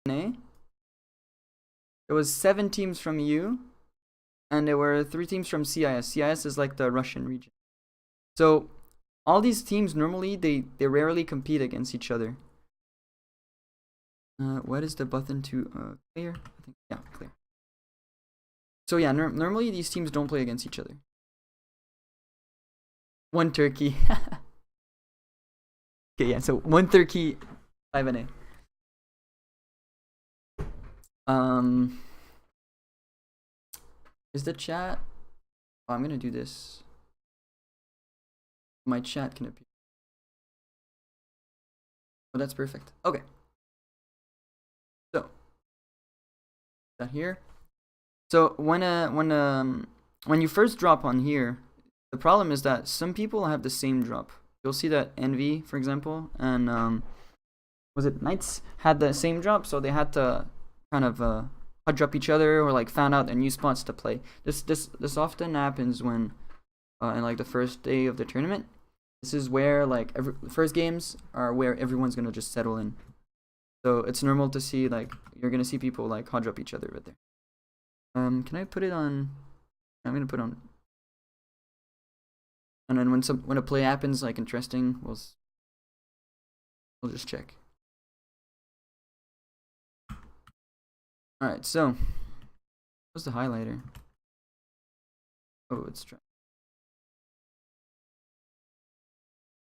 NA. There was 7 teams from EU, and there were 3 teams from CIS. CIS is like the Russian region. So all these teams normally they rarely compete against each other. What is the button to clear? I think yeah, clear. So yeah, normally these teams don't play against each other. 1 Turkey. Okay, yeah. So 1 Turkey, 5 NA. Is the chat? Oh, I'm gonna do this. My chat can appear. Oh, that's perfect. Okay. So that here. So when you first drop on here, the problem is that some people have the same drop. You'll see that Envy, for example, and was it Knights had the same drop, so they had to kind of hot drop each other or like found out their new spots to play. This often happens when in like the first day of the tournament. This is where like first games are where everyone's gonna just settle in. So it's normal to see like you're gonna see people like hot drop each other right there. Can I put it on? I'm gonna put on. And then when a play happens like interesting, we'll just check. All right, so what's the highlighter? Oh, it's trying.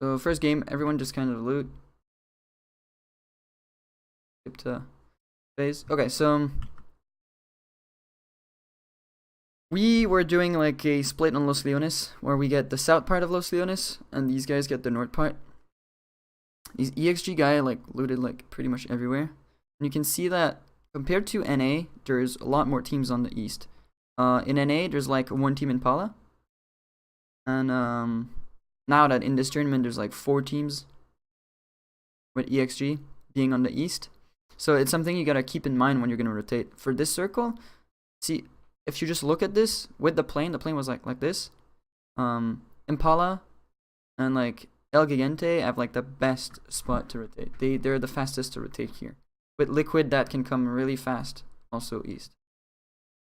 So first game, everyone just kind of loot. Skip to phase. Okay, so we were doing like a split on Los Leones, where we get the south part of Los Leones, and these guys get the north part. These EXG guy like looted like pretty much everywhere, and you can see that compared to NA, there's a lot more teams on the east. In NA, there's like 1 team in Pala, and now that in this tournament there's like 4 teams with EXG being on the east. So it's something you gotta keep in mind when you're gonna rotate. For this circle, see, if you just look at this with the plane was like this. Impala and like El Gigante have like the best spot to rotate. They're the fastest to rotate here. With Liquid, that can come really fast, also east.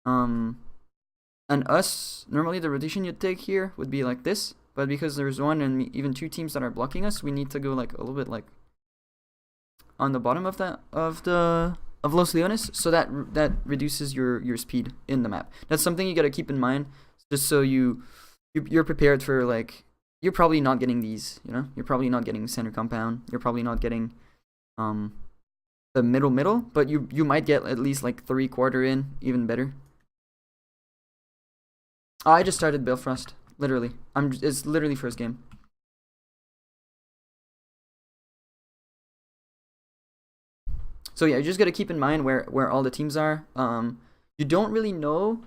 And us, normally the rotation you'd take here would be like this, but because there's 1 and even 2 teams that are blocking us, we need to go like a little bit like on the bottom of Los Leones, so that reduces your speed in the map. That's something you gotta keep in mind, just so you're prepared for like you're probably not getting these. You know, you're probably not getting center compound. You're probably not getting the middle, but you might get at least like 3/4 in, even better. Oh, I just started Balefrost. Literally, it's literally first game. So yeah, you just gotta keep in mind where all the teams are. You don't really know,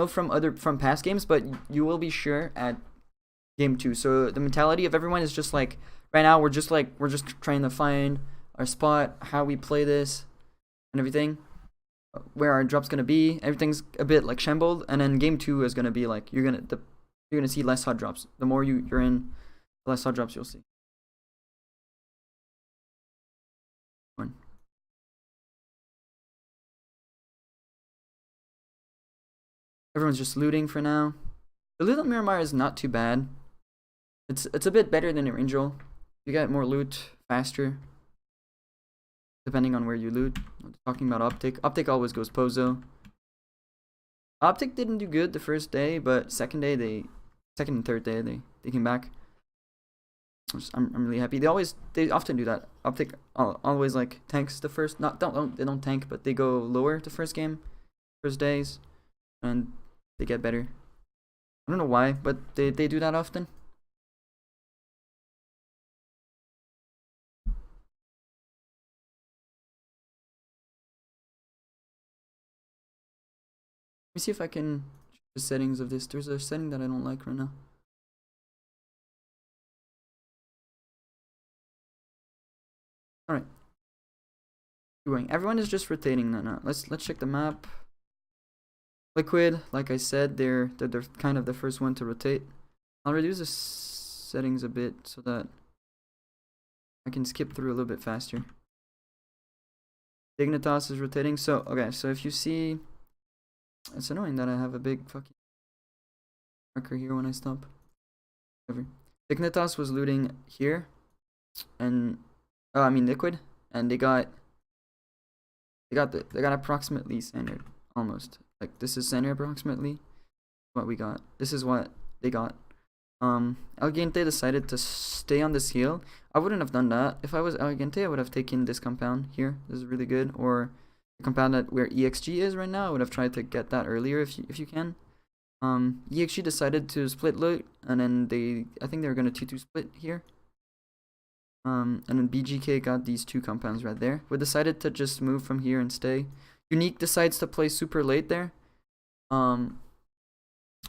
from past games, but you will be sure at game 2. So the mentality of everyone is just like right now we're just trying to find our spot, how we play this, and everything, where our drop's gonna be. Everything's a bit like shambled, and then game 2 is gonna be like you're gonna see less hot drops. The more you're in, the less hot drops you'll see. Everyone's just looting for now. The loot on Miramar is not too bad. It's a bit better than Erangel. You get more loot faster, depending on where you loot. I'm talking about Optic. Optic always goes Pozo. Optic didn't do good the first day, but second and third day they came back. I'm really happy. They often do that. Optic always like tanks the first. They don't tank, but they go lower the first days, and they get better. I don't know why, but they do that often. Let me see if I can check the settings of this. There's a setting that I don't like right now. Alright. Everyone is just rotating now. Let's check the map. Liquid, like I said, they're kind of the first one to rotate. I'll reduce the settings a bit so that I can skip through a little bit faster. Dignitas is rotating. So okay, so if you see, it's annoying that I have a big fucking marker here when I stop. Whatever. Dignitas was looting here, and I mean Liquid, and they got approximately centered, almost. Like this is center approximately. What we got. This is what they got. Elgente decided to stay on this hill. I wouldn't have done that. If I was Elgente, I would have taken this compound here. This is really good. Or the compound that where EXG is right now. I would have tried to get that earlier if you can. EXG decided to split loot, and then I think they were gonna 2-2 split here. And then BGK got these two compounds right there. We decided to just move from here and stay. Unique decides to play super late there.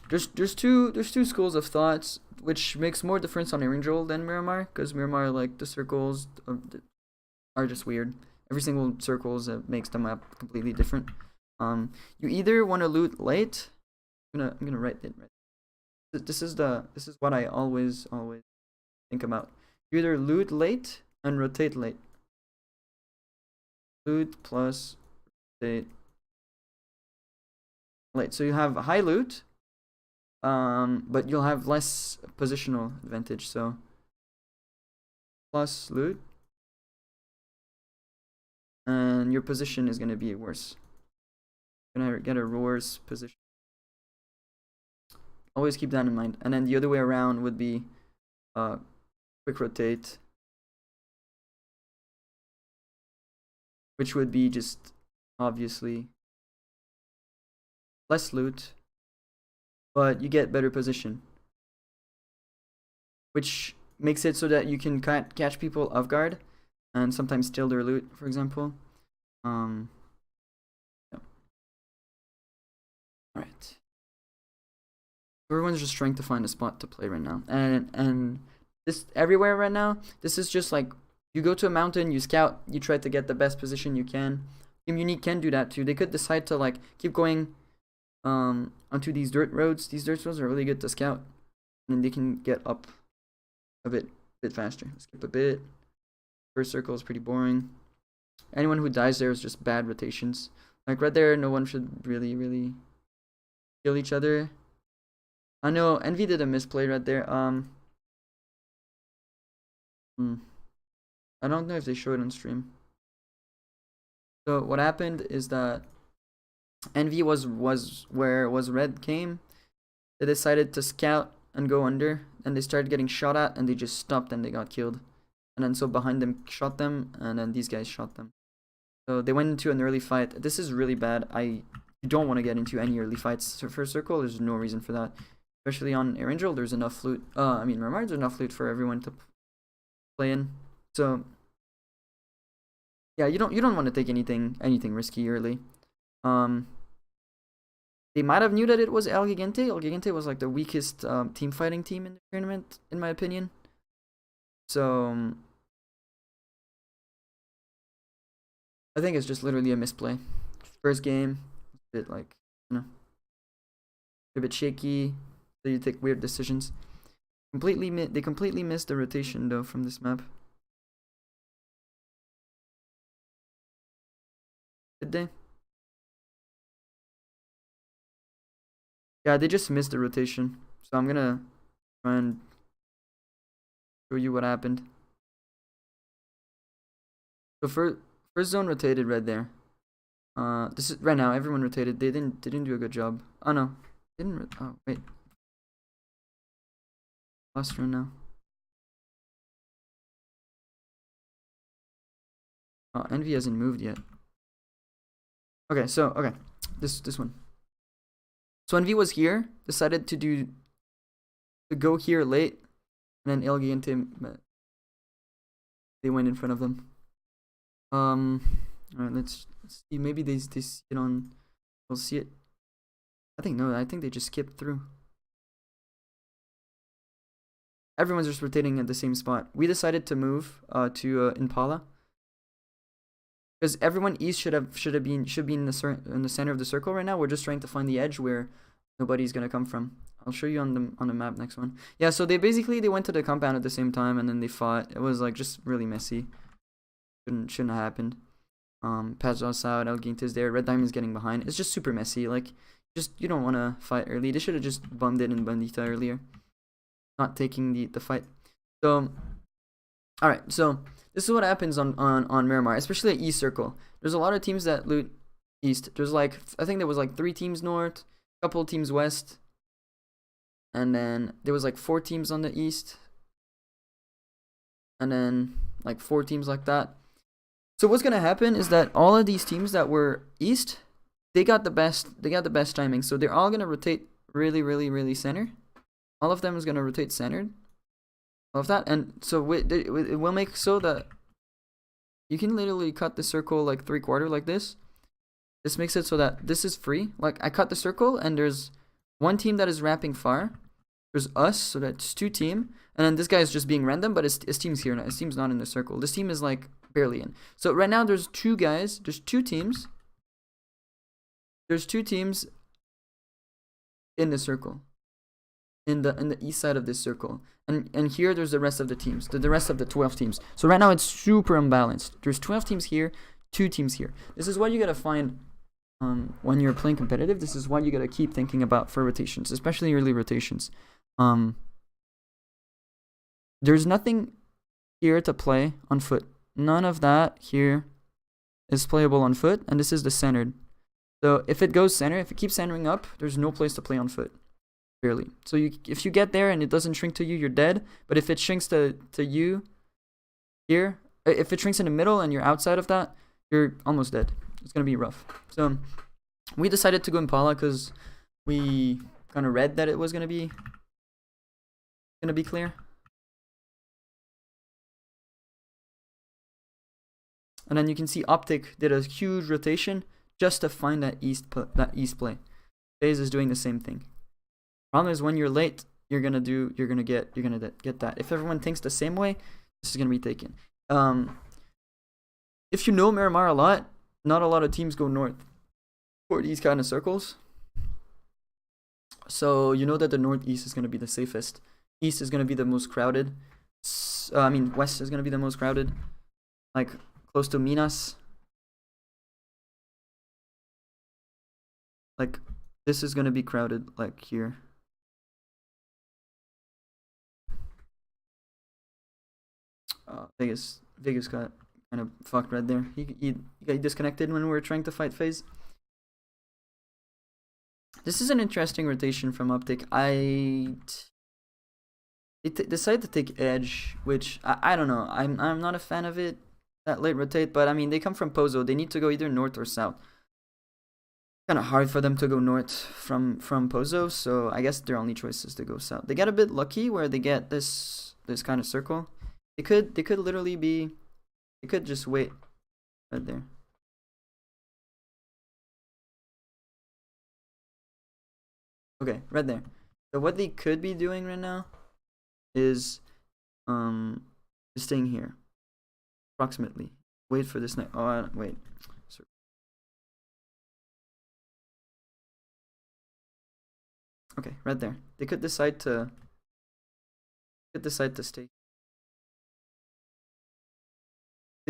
There's two schools of thoughts, which makes more difference on Erangel than Miramar, because Miramar, like, the circles are just weird. Every single circles makes the map completely different. You either want to loot late. I'm gonna write it. This is what I always think about. You either loot late and rotate late. Loot plus rotate late. So you have high loot. But you'll have less positional advantage, so plus loot, and your position is gonna be worse. You're gonna get a worse position. Always keep that in mind. And then the other way around would be quick rotate, which would be just obviously less loot, but you get better position, which makes it so that you can catch people off guard and sometimes steal their loot, for example. Yeah. Alright. Everyone's just trying to find a spot to play right now. And this everywhere right now, this is just like you go to a mountain, you scout, you try to get the best position you can. Team Unique can do that too. They could decide to like keep going onto these dirt roads. These dirt roads are really good to scout, and then they can get up a bit faster. Skip a bit. First circle is pretty boring. Anyone who dies there is just bad rotations. Like right there, no one should really kill each other. I know Envy did a misplay right there. I don't know if they showed it on stream. So what happened is that Envy was where red came. They decided to scout and go under, and they started getting shot at, and they just stopped and they got killed. And then so behind them shot them, and then these guys shot them. So they went into an early fight. This is really bad. You don't want to get into any early fights. So first circle, there's no reason for that. Especially on Erangel, there's enough loot. I mean, Miramar, there's enough loot for everyone to play in. So yeah, you don't want to take anything risky early. They might have knew that it was El Gigante. El Gigante was like the weakest team fighting team in the tournament, in my opinion. So I think it's just literally a misplay. First game, a bit like, you know, a bit shaky. So you take weird decisions. They completely missed the rotation though from this map. Did they? Yeah, they just missed the rotation. So I'm gonna try and show you what happened. So first zone rotated right there. This is right now. Everyone rotated. They didn't do a good job. Oh no, didn't. Oh wait. Lost run now. Oh, Envy hasn't moved yet. Okay, so okay, this one. So Envy was here, decided to go here late, and then Ilgi and Tim, they went in front of them. Alright, let's see. Maybe they see it on. We'll see it. I think no. I think they just skipped through. Everyone's just rotating at the same spot. We decided to move to Impala, because everyone east should be in the center of the circle right now. We're just trying to find the edge where nobody's gonna come from. I'll show you on the map next one. Yeah, so they went to the compound at the same time, and then they fought. It was like just really messy. Shouldn't have happened. Pazos out, El Ginta's there, Red Diamond's getting behind. It's just super messy. Like, you don't want to fight early. They should have just bummed it in Bandita earlier, not taking the fight. So, all right. So this is what happens on Miramar, especially at East Circle. There's a lot of teams that loot East. There's like, I think there was like 3 teams North, a couple of teams West, and then there was like 4 teams on the East, and then like 4 teams like that. So what's gonna happen is that all of these teams that were East, they got the best timing. So they're all gonna rotate really center. All of them is gonna rotate centered. All of that, and so it will make so that you can literally cut the circle like 3/4 like this. This makes it so that this is free. Like, I cut the circle and there's one team that is wrapping far. There's us, so that's 2 team, and then this guy is just being random, but his team's here now. His team's not in the circle. This team is like barely in. So right now there's 2 guys. There's 2 teams. There's 2 teams in the circle, in the east side of this circle, and here there's the rest of the teams, the rest of the 12 teams. So right now it's super unbalanced. There's 12 teams here, 2 teams here. This is what you gotta find when you're playing competitive. This is what you gotta keep thinking about for rotations, especially early rotations. There's nothing here to play on foot. None of that here is playable on foot, and this is the centered. So if it goes center, if it keeps centering up, there's no place to play on foot, barely. So if you get there and it doesn't shrink to you, you're dead. But if it shrinks to you here, if it shrinks in the middle and you're outside of that, you're almost dead. It's gonna be rough. So we decided to go Impala because we kind of read that it was gonna be clear. And then you can see Optic did a huge rotation just to find that east play. FaZe is doing the same thing. Problem is, when you're late, you're gonna get that. If everyone thinks the same way, this is gonna be taken. If you know Miramar a lot, not a lot of teams go north for these kind of circles. So you know that the northeast is gonna be the safest. East is gonna be the most crowded. West is gonna be the most crowded, like close to Minas. Like, this is gonna be crowded, like here. Vegas got kind of fucked right there. He got disconnected when we were trying to fight FaZe. This is an interesting rotation from Optic. They decided to take Edge, which I don't know. I'm not a fan of it, that late rotate, but I mean, they come from Pozo. They need to go either north or south. Kind of hard for them to go north from Pozo, so I guess their only choice is to go south. They got a bit lucky where they get this kind of circle. They could literally be, they could just wait right there. Okay, right there. So what they could be doing right now is staying here approximately. Wait for this night. Oh, wait. Sorry. Okay, right there. They could decide to stay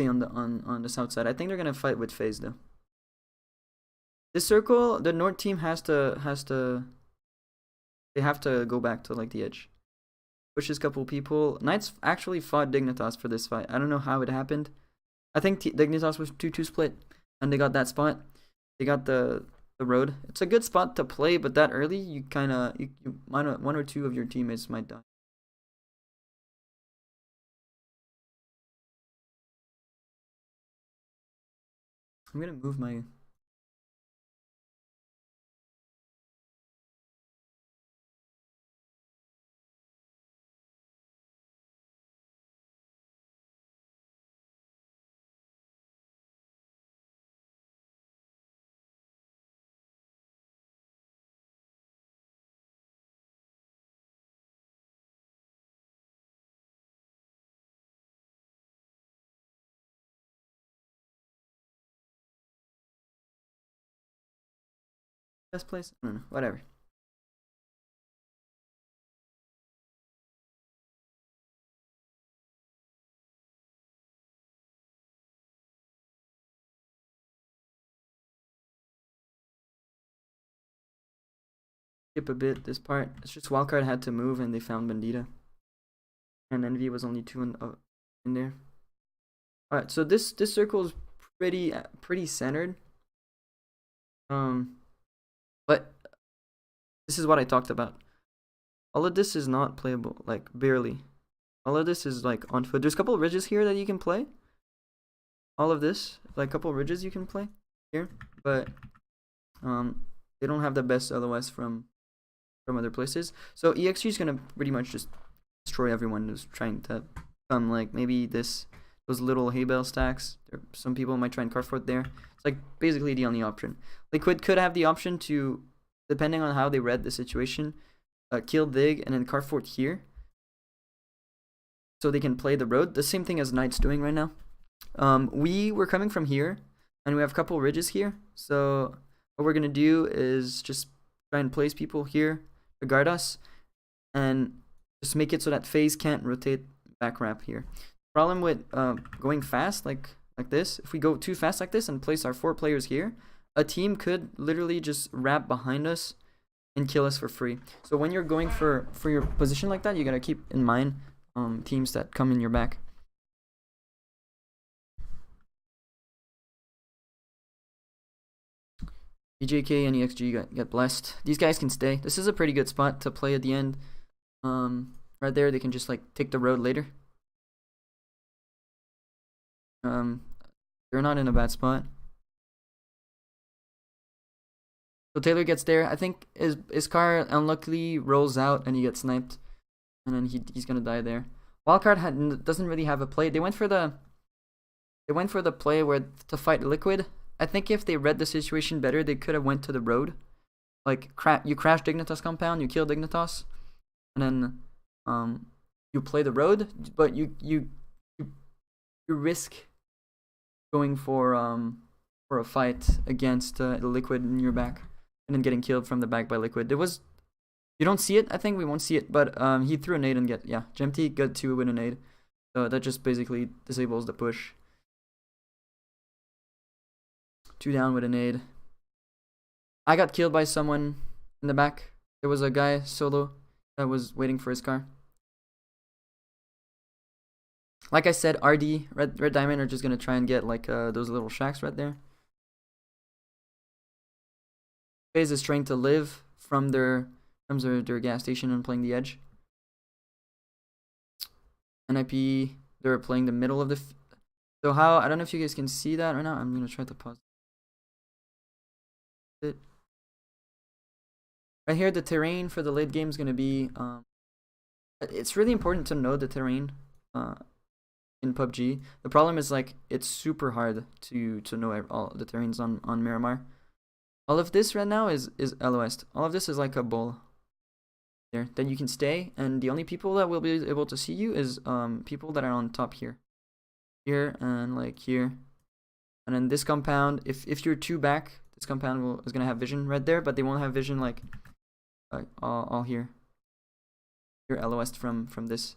on the south side. I think they're gonna fight with FaZe though. This circle, the north team has to they have to go back to like the edge. Pushes a couple people. Knights actually fought Dignitas for this fight. I don't know how it happened. I think Dignitas was 2-2 split, and they got that spot. They got the road. It's a good spot to play, but that early, you kind of one or two of your teammates might die. I'm gonna move my best place. I don't know. Whatever. skip a bit this part. It's just Wildcard had to move and they found Bandita. And Envy was only 2 in there. Alright, so this circle is pretty centered. But this is what I talked about. All of this is not playable, like barely. All of this is like on foot. There's a couple of ridges here that you can play. All of this, like a couple of ridges you can play here, but they don't have the best LOS from other places. So EXG is gonna pretty much just destroy everyone who's trying to come. Like maybe those little hay bale stacks. Some people might try and carve fort there. It's like basically the only option. Liquid could have the option to, depending on how they read the situation, kill Dig and then carve fort here, so they can play the road. The same thing as Knight's doing right now. We were coming from here, and we have a couple ridges here. So what we're gonna do is just try and place people here to guard us, and just make it so that FaZe can't rotate back wrap here. Problem with going fast like this, if we go too fast like this and place our 4 players here, a team could literally just wrap behind us and kill us for free. So when you're going for your position like that, you gotta keep in mind teams that come in your back. EJK and EXG get blessed. These guys can stay. This is a pretty good spot to play at the end. Right there, they can just like take the road later. They're not in a bad spot. So Taylor gets there. I think his car unluckily rolls out and he gets sniped, and then he's gonna die there. Wildcard doesn't really have a play. They went for the play where to fight Liquid. I think if they read the situation better, they could have went to the road. Like you crash Dignitas compound, you kill Dignitas, and then you play the road, but you risk going for a fight against the Liquid in your back, and then getting killed from the back by Liquid. You don't see it. I think we won't see it, but he threw a nade and Gemty got 2 with a nade, so that just basically disables the push. 2 down with a nade. I got killed by someone in the back. There was a guy solo that was waiting for his car. Like I said, RD, Red Diamond, are just gonna try and get like those little shacks right there. FaZe is trying to live from their gas station and playing the edge. NIP, they're playing the middle of the. So how, I don't know if you guys can see that right now. I'm gonna try to pause it. Right here, the terrain for the late game is gonna be. It's really important to know the terrain in PUBG. The problem is like it's super hard to know all the terrains on Miramar. All of this right now is LOS. All of this is like a bowl there that you can stay, and the only people that will be able to see you is people that are on top here and like here, and then this compound. If you're 2 back, this compound is gonna have vision right there, but they won't have vision like all here. You're LOS from this.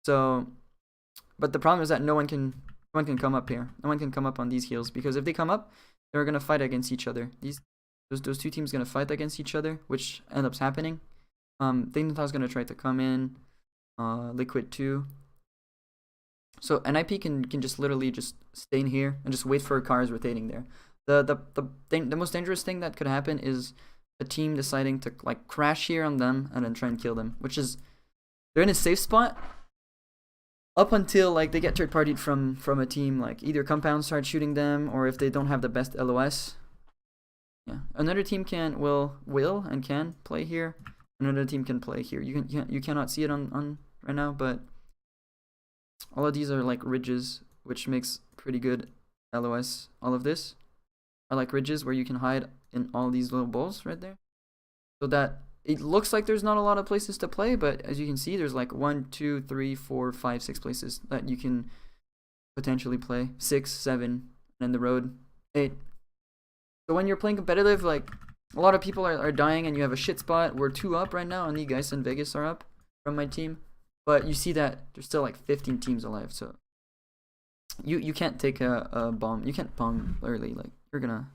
So, but the problem is that no one can come up here. No one can come up on these heels, because if they come up, they're gonna fight against each other. Those 2 teams gonna fight against each other, which ends up happening. Dignitas gonna try to come in. Liquid too. So NIP can just literally just stay in here and just wait for cars rotating there. The most dangerous thing that could happen is a team deciding to like crash here on them and then try and kill them, which is they're in a safe spot up until like they get third partied from a team, like either compound starts shooting them, or if they don't have the best LOS. Yeah, another team will and can play here. Another team can play here. You cannot see it on right now, but all of these are like ridges, which makes pretty good LOS. All of this are like ridges where you can hide in all these little bowls right there, so that it looks like there's not a lot of places to play, but as you can see, there's like 1, 2, 3, 4, 5, 6 places that you can potentially play. 6, 7, and then the road 8. So when you're playing competitive, like a lot of people are dying and you have a shit spot. We're 2 up right now, and the guys in Vegas are up from my team, but you see that there's still like 15 teams alive. So you can't take a bomb. You can't bomb early. Like you're gonna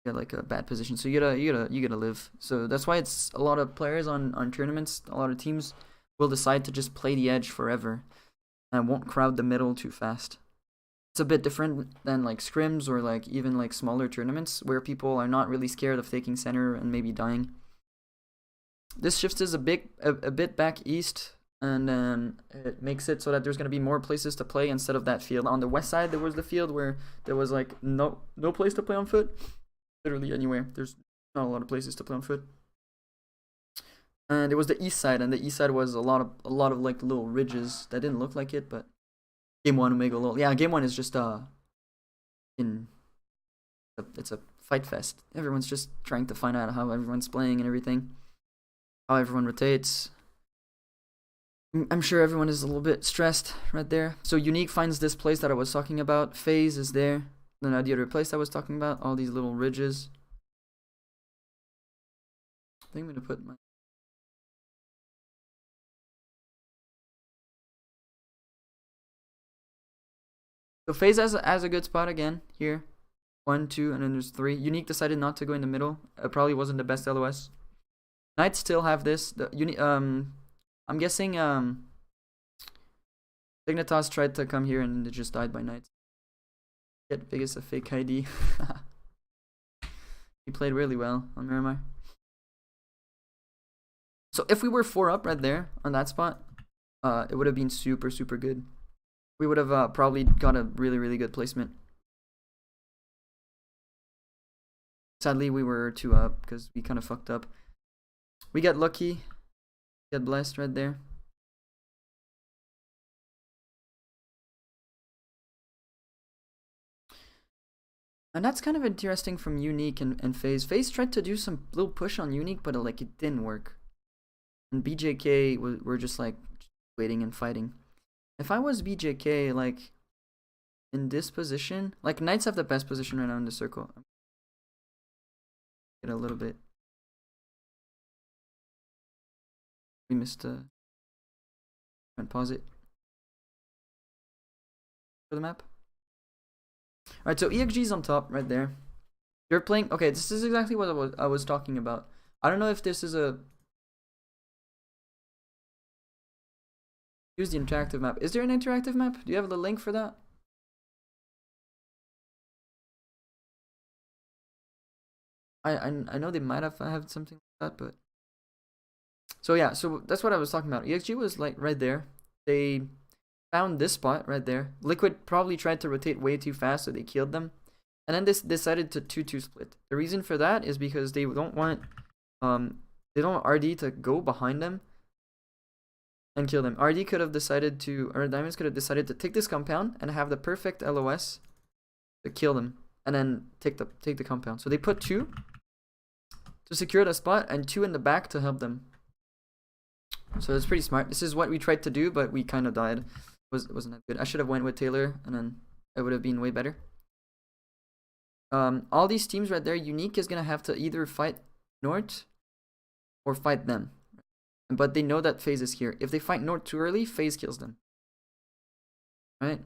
get like a bad position. So you gotta live. So that's why it's a lot of players on tournaments. A lot of teams will decide to just play the edge forever and won't crowd the middle too fast. It's a bit different than like scrims or like even like smaller tournaments where people are not really scared of taking center and maybe dying. This shifts us a bit back east, and then it makes it so that there's gonna be more places to play instead of that field. On the west side, there was the field where there was like no place to play on foot. Literally anywhere. There's not a lot of places to play on foot. And it was the east side, and the east side was a lot of like little ridges that didn't look like it, but game one Omega lol. Yeah, game one is just it's a fight fest. Everyone's just trying to find out how everyone's playing and everything, how everyone rotates. I'm sure everyone is a little bit stressed right there. So Unique finds this place that I was talking about. FaZe is there. Then the other place I was talking about, all these little ridges. I think I'm gonna put my. So FaZe has a good spot again here. 1, 2, and then there's 3. Unique decided not to go in the middle. It probably wasn't the best LOS. Knights still have this. I'm guessing Dignitas tried to come here and it just died by Knights. Get Vegas a fake ID. He played really well on Miramar. So if we were 4 up right there on that spot, it would have been super good. We would have probably got a really good placement. Sadly, we were 2 up because we kind of fucked up. We got lucky, get blessed right there. And that's kind of interesting from Unique and FaZe. FaZe tried to do some little push on Unique, but it didn't work. And BJK were just like waiting and fighting. If I was BJK, like in this position, like Knights have the best position right now in the circle. Get a little bit. We missed and pause it for the map. Alright, so EXG's on top right there. They're playing. Okay, this is exactly what I was talking about. I don't know if this is a. Use the interactive map. Is there an interactive map? Do you have the link for that? I know they might have something like that, but. So yeah, so that's what I was talking about. EXG was like right there. They found this spot right there. Liquid probably tried to rotate way too fast, so they killed them. And then this decided to 2-2 split. The reason for that is because they don't want RD to go behind them and kill them. RD could have decided to, or Diamonds could have decided to take this compound and have the perfect LOS to kill them, and then take the compound. So they put 2 to secure the spot and 2 in the back to help them. So it's pretty smart. This is what we tried to do, but we kind of died. Wasn't that good. I should have went with Taylor, and then it would have been way better. All these teams right there, Unique is gonna have to either fight North or fight them. But they know that FaZe is here. If they fight North too early, FaZe kills them. Right?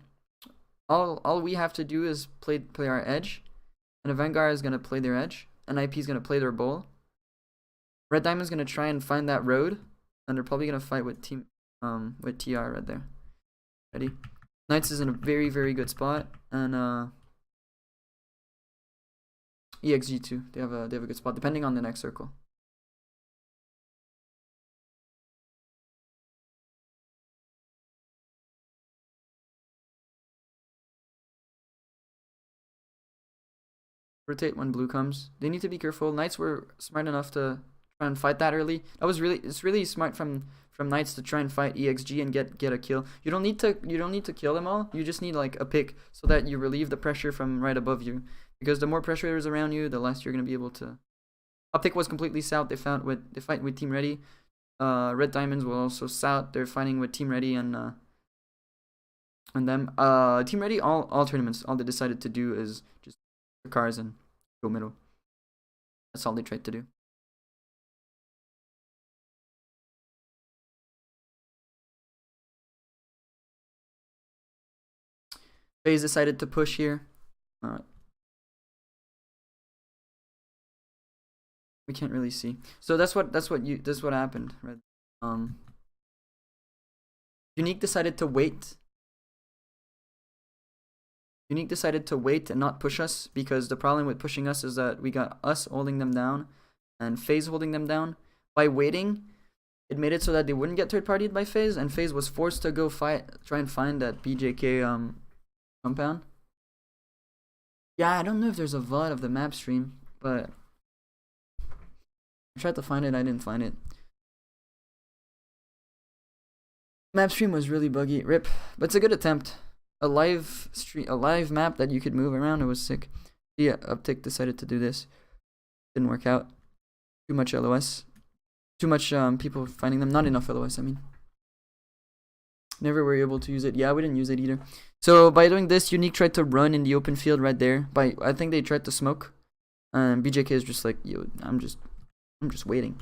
All we have to do is play our edge, and a Vanguard is gonna play their edge, and IP is gonna play their bowl. Red Diamond's gonna try and find that road, and they're probably gonna fight with TR right there. Ready? Knights is in a very good spot, and EXG too. They have a good spot depending on the next circle. Rotate when blue comes. They need to be careful. Knights were smart enough to try and fight that early. It's really smart from Knights to try and fight EXG and get a kill. You don't need to kill them all. You just need like a pick so that you relieve the pressure from right above you. Because the more pressure is around you, the less you're gonna be able to. Up pick was completely south. They fight with Team Ready. Red Diamonds will also south. They're fighting with Team Ready and them. Team Ready all tournaments. All they decided to do is just cars and go middle. That's all they tried to do. FaZe decided to push here. Alright. We can't really see. So that's what happened, right? Unique decided to wait. Unique decided to wait and not push us, because the problem with pushing us is that we got us holding them down and FaZe holding them down. By waiting, it made it so that they wouldn't get third partied by FaZe, and FaZe was forced to go try and find that BJK compound. Yeah, I don't know if there's a VOD of the map stream, but I tried to find it, I didn't find it. Map stream was really buggy, rip, but it's a good attempt. A live map that you could move around. It was sick. Yeah, Uptick decided to do this. Didn't work out. Too much LOS. Too much people finding them. Not enough LOS, I mean. Never were able to use it. Yeah, we didn't use it either. So by doing this, Unique tried to run in the open field right there. I think they tried to smoke. And BJK is just like, yo, I'm just waiting.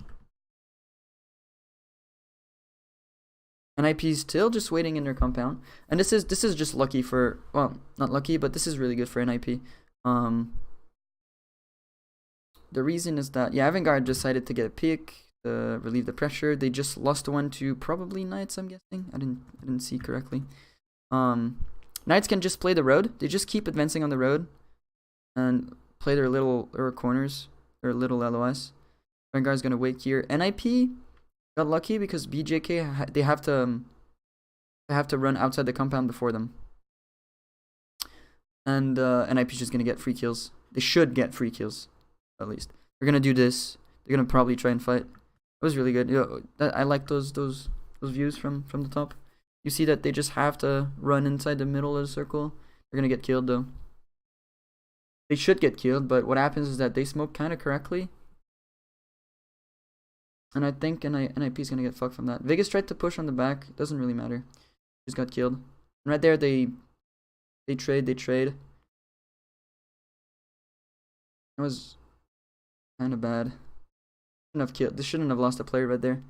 And IP's still just waiting in their compound. And this is just lucky for, well, not lucky, but this is really good for NIP. The reason is that, yeah, Avantgarde decided to get a pick to relieve the pressure. They just lost one to probably Knights, I'm guessing. I didn't see correctly. Knights can just play the road. They just keep advancing on the road and play their little corners, their little LOS. Avantgarde's gonna wait here. NIP got lucky because BJK they have to run outside the compound before them, and NIP's just gonna get free kills. They should get free kills, at least. They're gonna do this. They're gonna probably try and fight. It was really good. I like those views from the top. You see that they just have to run inside the middle of the circle. They're gonna get killed though. They should get killed, but what happens is that they smoke kind of correctly. And I think NIP's gonna get fucked from that. Vegas tried to push on the back. Doesn't really matter. Just got killed. And right there, they trade. It was kind of bad. They shouldn't have lost a player right there.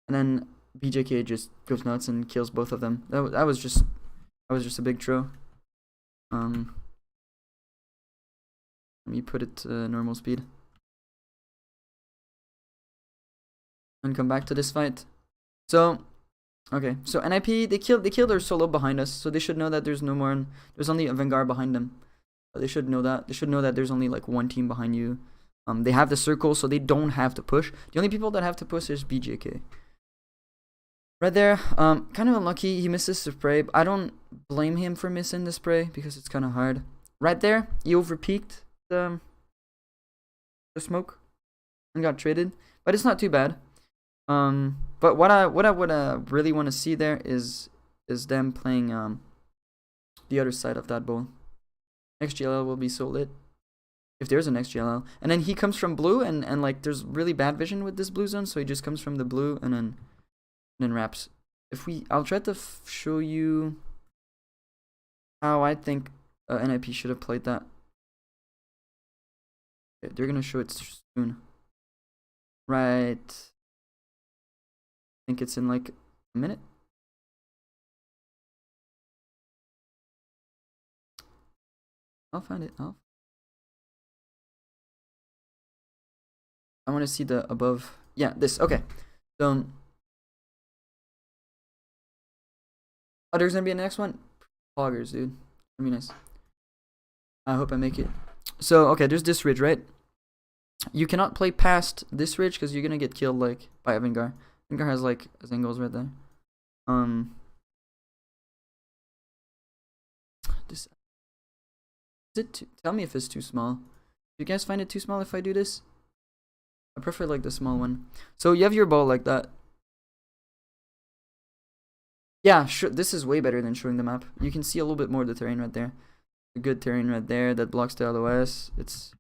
And then BJK just goes nuts and kills both of them. That was just a big throw. Let me put it to normal speed. And come back to this fight. So, okay. So NIP they killed their solo behind us. So they should know that there's only a Vanguard behind them. They should know that. They should know that there's only like one team behind you. They have the circle, so they don't have to push. The only people that have to push is BJK. Right there, kind of unlucky. He misses the spray. I don't blame him for missing the spray because it's kind of hard. Right there, he overpeaked the smoke and got traded, but it's not too bad. But what I would really want to see there is them playing the other side of that bowl. Next GLL will be so lit. If there's a next GLL. And then he comes from blue and like there's really bad vision with this blue zone, so he just comes from the blue and then wraps. I'll try to show you how I think NIP should have played that. Okay, they're gonna show it soon. Right. I think it's in like a minute. I'll find it. I want to see the above. Yeah, this. Okay. So, there's gonna be a next one. Poggers, dude. That'd be nice. I hope I make it. So, okay, there's this ridge, right? You cannot play past this ridge because you're gonna get killed like by Avantgarde. Avantgarde has like his angles right there. This. Tell me if it's too small. Do you guys find it too small if I do this? I prefer like the small one. So you have your ball like that. Yeah, sure. This is way better than showing the map. You can see a little bit more of the terrain right there. A good terrain right there that blocks the LOS. It's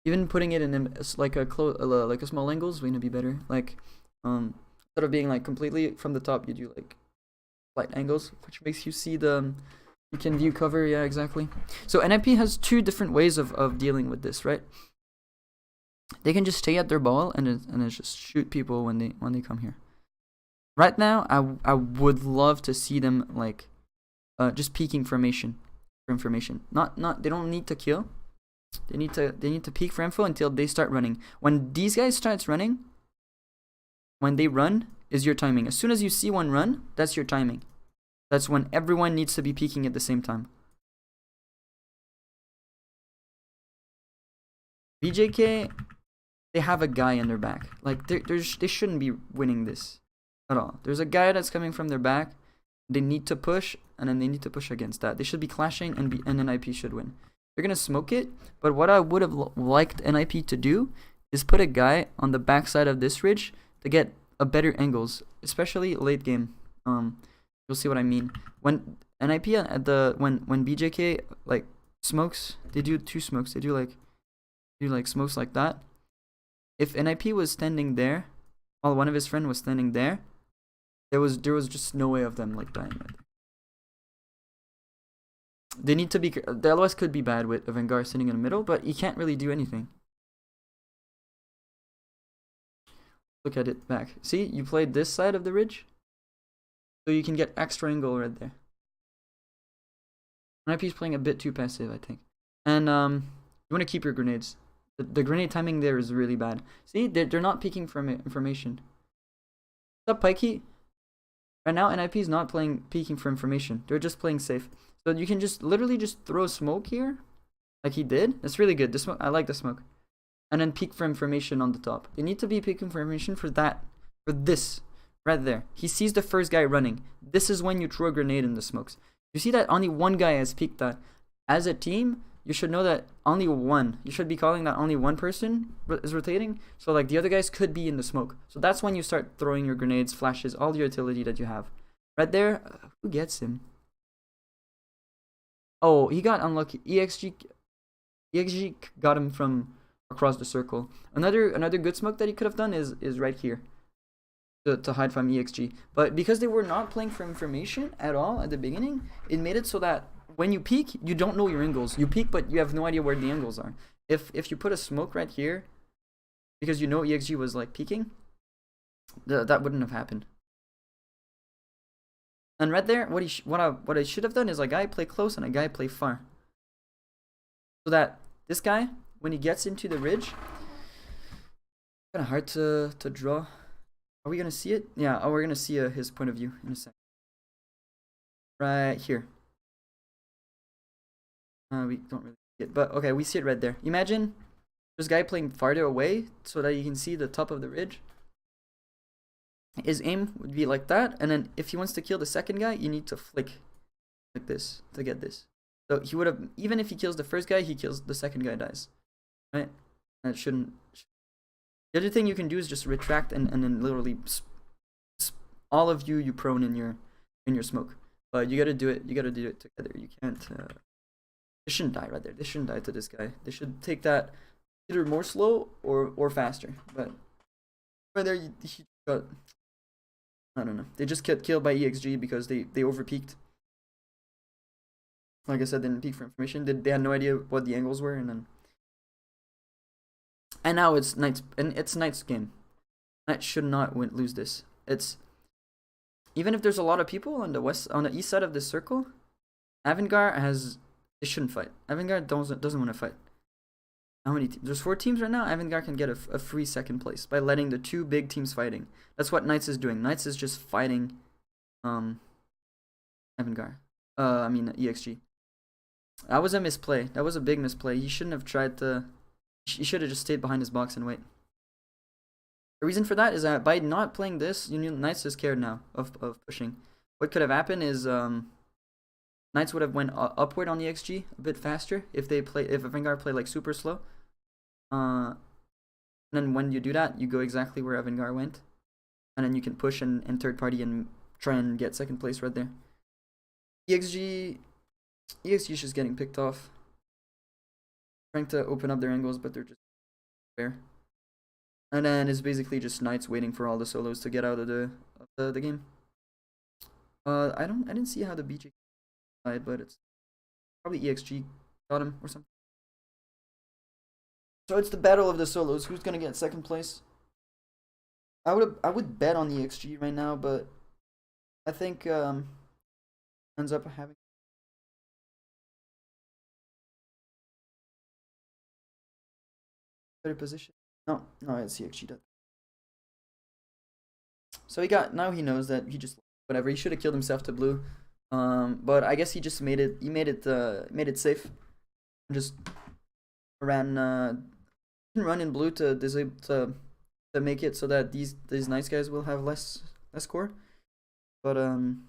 even putting it in like a small angle is going to be better. Like instead of being like completely from the top, you do like slight angles, which makes you see you can view cover. Yeah, exactly. So NIP has two different ways of dealing with this, right? They can just stay at their ball and just shoot people when they come here. Right now, I would love to see them like just peeking formation for information. Not they don't need to kill. They need to peek for info until they start running. When these guys starts running, when they run, is your timing. As soon as you see one run, that's your timing. That's when everyone needs to be peeking at the same time. BJK, they have a guy in their back. Like they shouldn't be winning this at all. There's a guy that's coming from their back. They need to push, and then they need to push against that. They should be clashing, and NIP should win. They're gonna smoke it, but what I would have liked NIP to do is put a guy on the backside of this ridge to get a better angles, especially late game. You'll see what I mean. When NIP at the when BJK like smokes, they do two smokes. They do like smokes like that. If NIP was standing there, while one of his friends was standing there, there was just no way of them like dying right there. They need to be. The LOS could be bad with Erangel sitting in the middle, but he can't really do anything. Look at it back. See, you played this side of the ridge, so you can get extra angle right there. NIP's playing a bit too passive, I think. And you want to keep your grenades. The grenade timing there is really bad. See, they're not peeking from information. What's up, Pikey? Right now, NIP's not peeking for information. They're just playing safe. So you can just literally just throw smoke here, like he did. That's really good. The smoke, I like the smoke. And then peek for information on the top. They need to be peeking for information for that, for this, right there. He sees the first guy running. This is when you throw a grenade in the smokes. You see that only one guy has peeked that. As a team, you should know that only one. You should be calling that only one person is rotating. So like the other guys could be in the smoke. So that's when you start throwing your grenades, flashes, all the utility that you have. Right there, who gets him? Oh, he got unlucky. EXG got him from across the circle. Another good smoke that he could have done is right here to hide from EXG. But because they were not playing for information at all at the beginning, it made it so that when you peek, you don't know your angles. You peek, but you have no idea where the angles are. If you put a smoke right here, because you know EXG was like peeking, that wouldn't have happened. And right there, what I should have done is a guy play close and a guy play far, so that this guy, when he gets into the ridge, kind of hard to draw. Are we gonna see it? Yeah. Oh, we're gonna see his point of view in a second. Right here. We don't really see it, but okay, we see it right there. Imagine this guy playing farther away so that you can see the top of the ridge. His aim would be like that, and then if he wants to kill the second guy, you need to flick like this to get this. So he would have, even if he kills the first guy, he kills the second guy, dies, right? That shouldn't. The other thing you can do is just retract and then literally all of you prone in your smoke. But you gotta do it. You gotta do it together. You can't. They shouldn't die right there. They shouldn't die to this guy. They should take that either more slow or faster. But right there, he got. I don't know. They just get killed by EXG because they overpeaked. Like I said, they didn't peek for information. They had no idea what the angles were, and now it's Knight's game. Knight should not lose this. It's even if there's a lot of people on the east side of this circle, Erangel they shouldn't fight. Erangel doesn't want to fight. How many teams? There's 4 teams right now. Erangel can get a free second place by letting the 2 big teams fighting. That's what Knights is doing. Knights is just fighting Erangel. I mean EXG. That was a misplay. That was a big misplay. He shouldn't have tried to. He should have just stayed behind his box and wait. The reason for that is that by not playing this, Knights is scared now of pushing. What could have happened is Knights would have went upward on EXG a bit faster if Erangel played like super slow. And then when you do that, you go exactly where Erangel went, and then you can push and third party and try and get second place right there. EXG is just getting picked off, trying to open up their angles, but they're just fair. And then it's basically just Knights waiting for all the solos to get out of the game. I didn't see how the BJ died, but it's probably EXG got him or something. So it's the battle of the solos. Who's gonna get second place? I would bet on EXG right now, but I think ends up having better position. No, it's EXG does. So now he knows that he just whatever, he should have killed himself to blue. But I guess he just made it safe. Just ran run in blue to disable to make it so that these nice guys will have less core. But and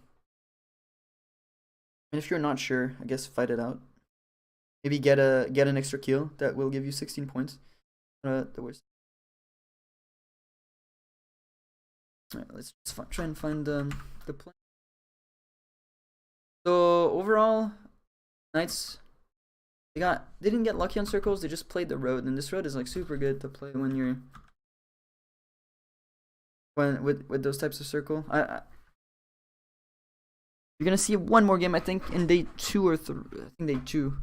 if you're not sure, I guess fight it out. Maybe get an extra kill that will give you 16 points. The worst. Alright, let's try and find the play. So overall, Knights they didn't get lucky on circles. They just played the road, and this road is like super good to play when you're with those types of circle. You're gonna see one more game, I think, in day 2 or 3. I think day 2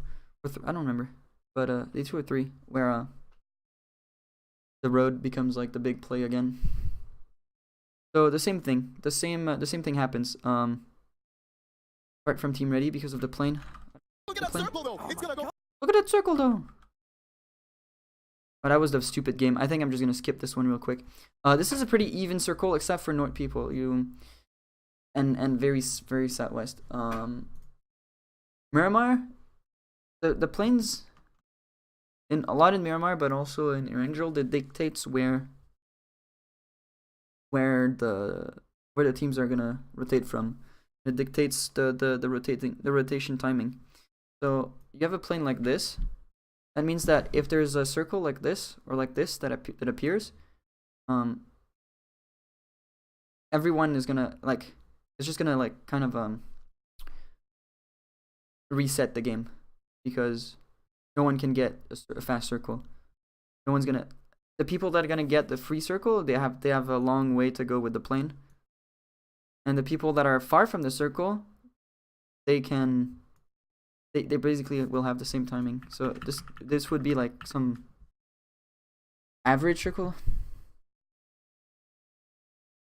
or 3. I don't remember, but day 2 or 3, where the road becomes like the big play again. So the same thing, the same thing happens. Apart from team ready because of the plane. Look at that circle though. It's gonna go. Look at that circle though. Oh, that was the stupid game. I think I'm just gonna skip this one real quick. This is a pretty even circle except for north people. And very southwest. Miramar, the planes in a lot in Miramar, but also in Erangel, that dictates where the teams are gonna rotate from. It dictates the rotation timing. So you have a plane like this. That means that if there's a circle like this or like this that appears, everyone is gonna it's just gonna kind of reset the game because no one can get a fast circle. No one's gonna. The people that are gonna get the free circle, they have a long way to go with the plane. And the people that are far from the circle, they basically will have the same timing. So this would be like some average circle.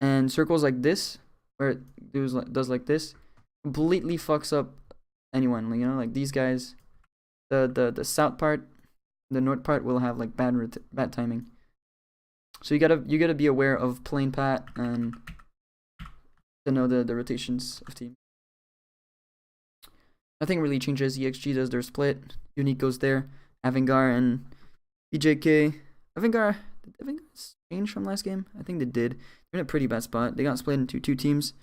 And circles like this, where it does like this, completely fucks up anyone. You know, like these guys, the south part, the north part will have like bad timing. So you gotta be aware of plane pat and to know the rotations of team. Nothing really changes. EXG does their split. Unique goes there. Avangar and BJK. Avangar, did Avangar change from last game? I think they did. They're in a pretty bad spot. They got split into two teams.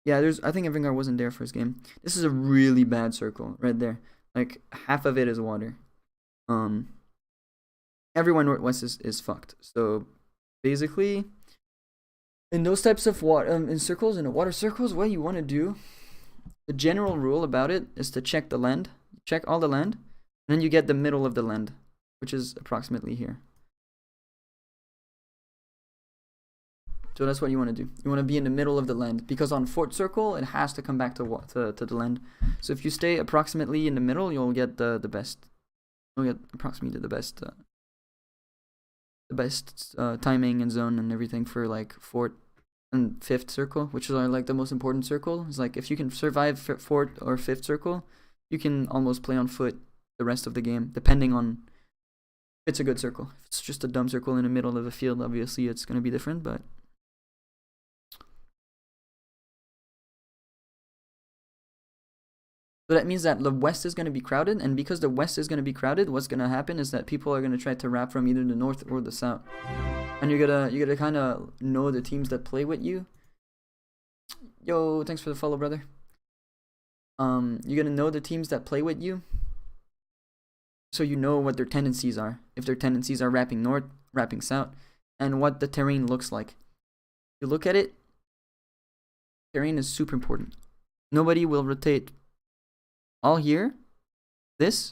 Yeah, I think Avangar wasn't there for his game. This is a really bad circle right there. Like half of it is water. Everyone northwest is fucked. So basically, in those types of water in circles, in the water circles, what you want to do, the general rule about it is to check the land, check all the land, and then you get the middle of the land, which is approximately here. So that's what you want to do. You want to be in the middle of the land because on fort circle it has to come back to the land. So if you stay approximately in the middle, you'll get the best. You'll get approximately the best timing and zone and everything for like fort and fifth circle, which are like the most important circle. It's like if you can survive fourth or fifth circle, you can almost play on foot the rest of the game, depending on if it's a good circle. If it's just a dumb circle in the middle of the field, obviously it's gonna be different, but so that means that the west is going to be crowded, and because the west is going to be crowded, what's going to happen is that people are going to try to wrap from either the north or the south. And you're gonna kind of know the teams that play with you. Yo, thanks for the follow, brother. You're gonna know the teams that play with you, so you know what their tendencies are. If their tendencies are wrapping north, wrapping south, and what the terrain looks like. You look at it, terrain is super important. Nobody will rotate all here.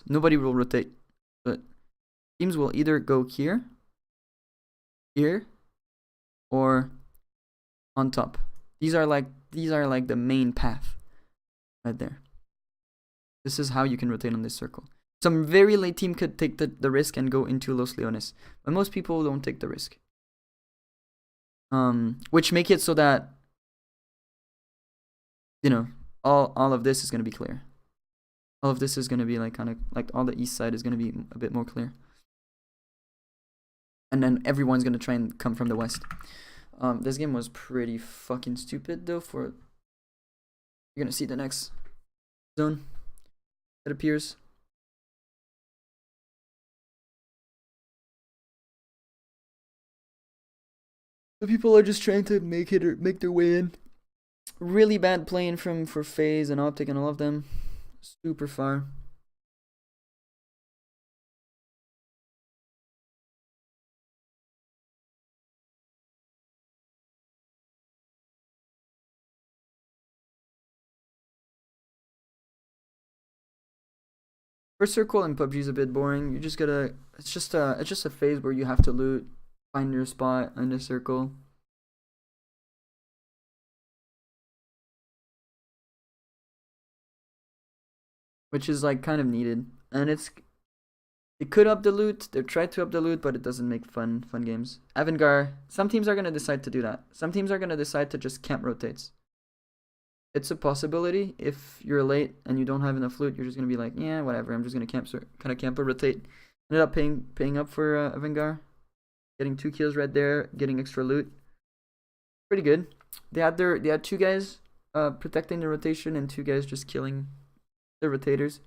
Nobody will rotate. But teams will either go here, or on top. These are like the main path right there. This is how you can rotate on this circle. Some very late team could take the risk and go into Los Leones, but most people don't take the risk. Which make it so that, you know, all of this is gonna be clear. All of this is gonna be like kind of like all the east side is gonna be a bit more clear. and then everyone's gonna try and come from the west. This game was pretty fucking stupid though. For you're gonna see the next zone that appears. The people are just trying to make it or make their way in. Really bad playing for FaZe and Optic and all of them. Super far. First circle in PUBG is a bit boring. You just gotta. It's just a phase where you have to loot, find your spot in the circle. Which is like kind of needed, and they could up the loot. They tried to up the loot, but it doesn't make fun games. Avantgar. Some teams are gonna decide to do that. Some teams are gonna decide to just camp rotates. It's a possibility. If you're late and you don't have enough loot, you're just gonna be like, yeah, whatever. I'm just gonna camp or rotate. Ended up paying up for Avantgar, getting 2 kills right there, getting extra loot. Pretty good. They had 2 guys protecting the rotation and 2 guys just killing the rotators.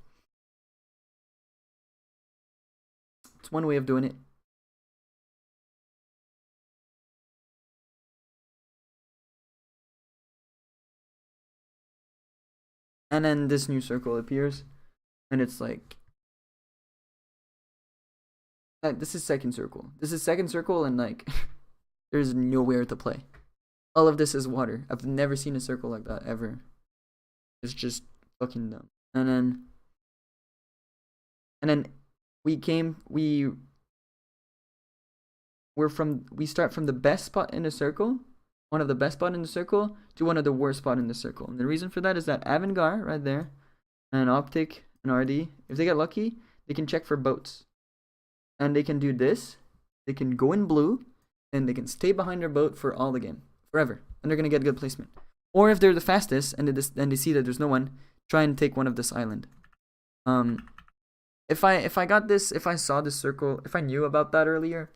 It's one way of doing it. And then this new circle appears, and it's like this is second circle. This is second circle, and like there's nowhere to play. All of this is water. I've never seen a circle like that ever. It's just fucking dumb. And then we start from the best spot in the circle, one of the best spot in the circle, to one of the worst spot in the circle. And the reason for that is that Avantgar right there, and Optic and RD, if they get lucky, they can check for boats, and they can do this. They can go in blue, and they can stay behind their boat for all the game, forever, and they're gonna get good placement. Or if they're the fastest and they see that there's no one, try and take one of this island. If I got this, if I saw this circle, if I knew about that earlier,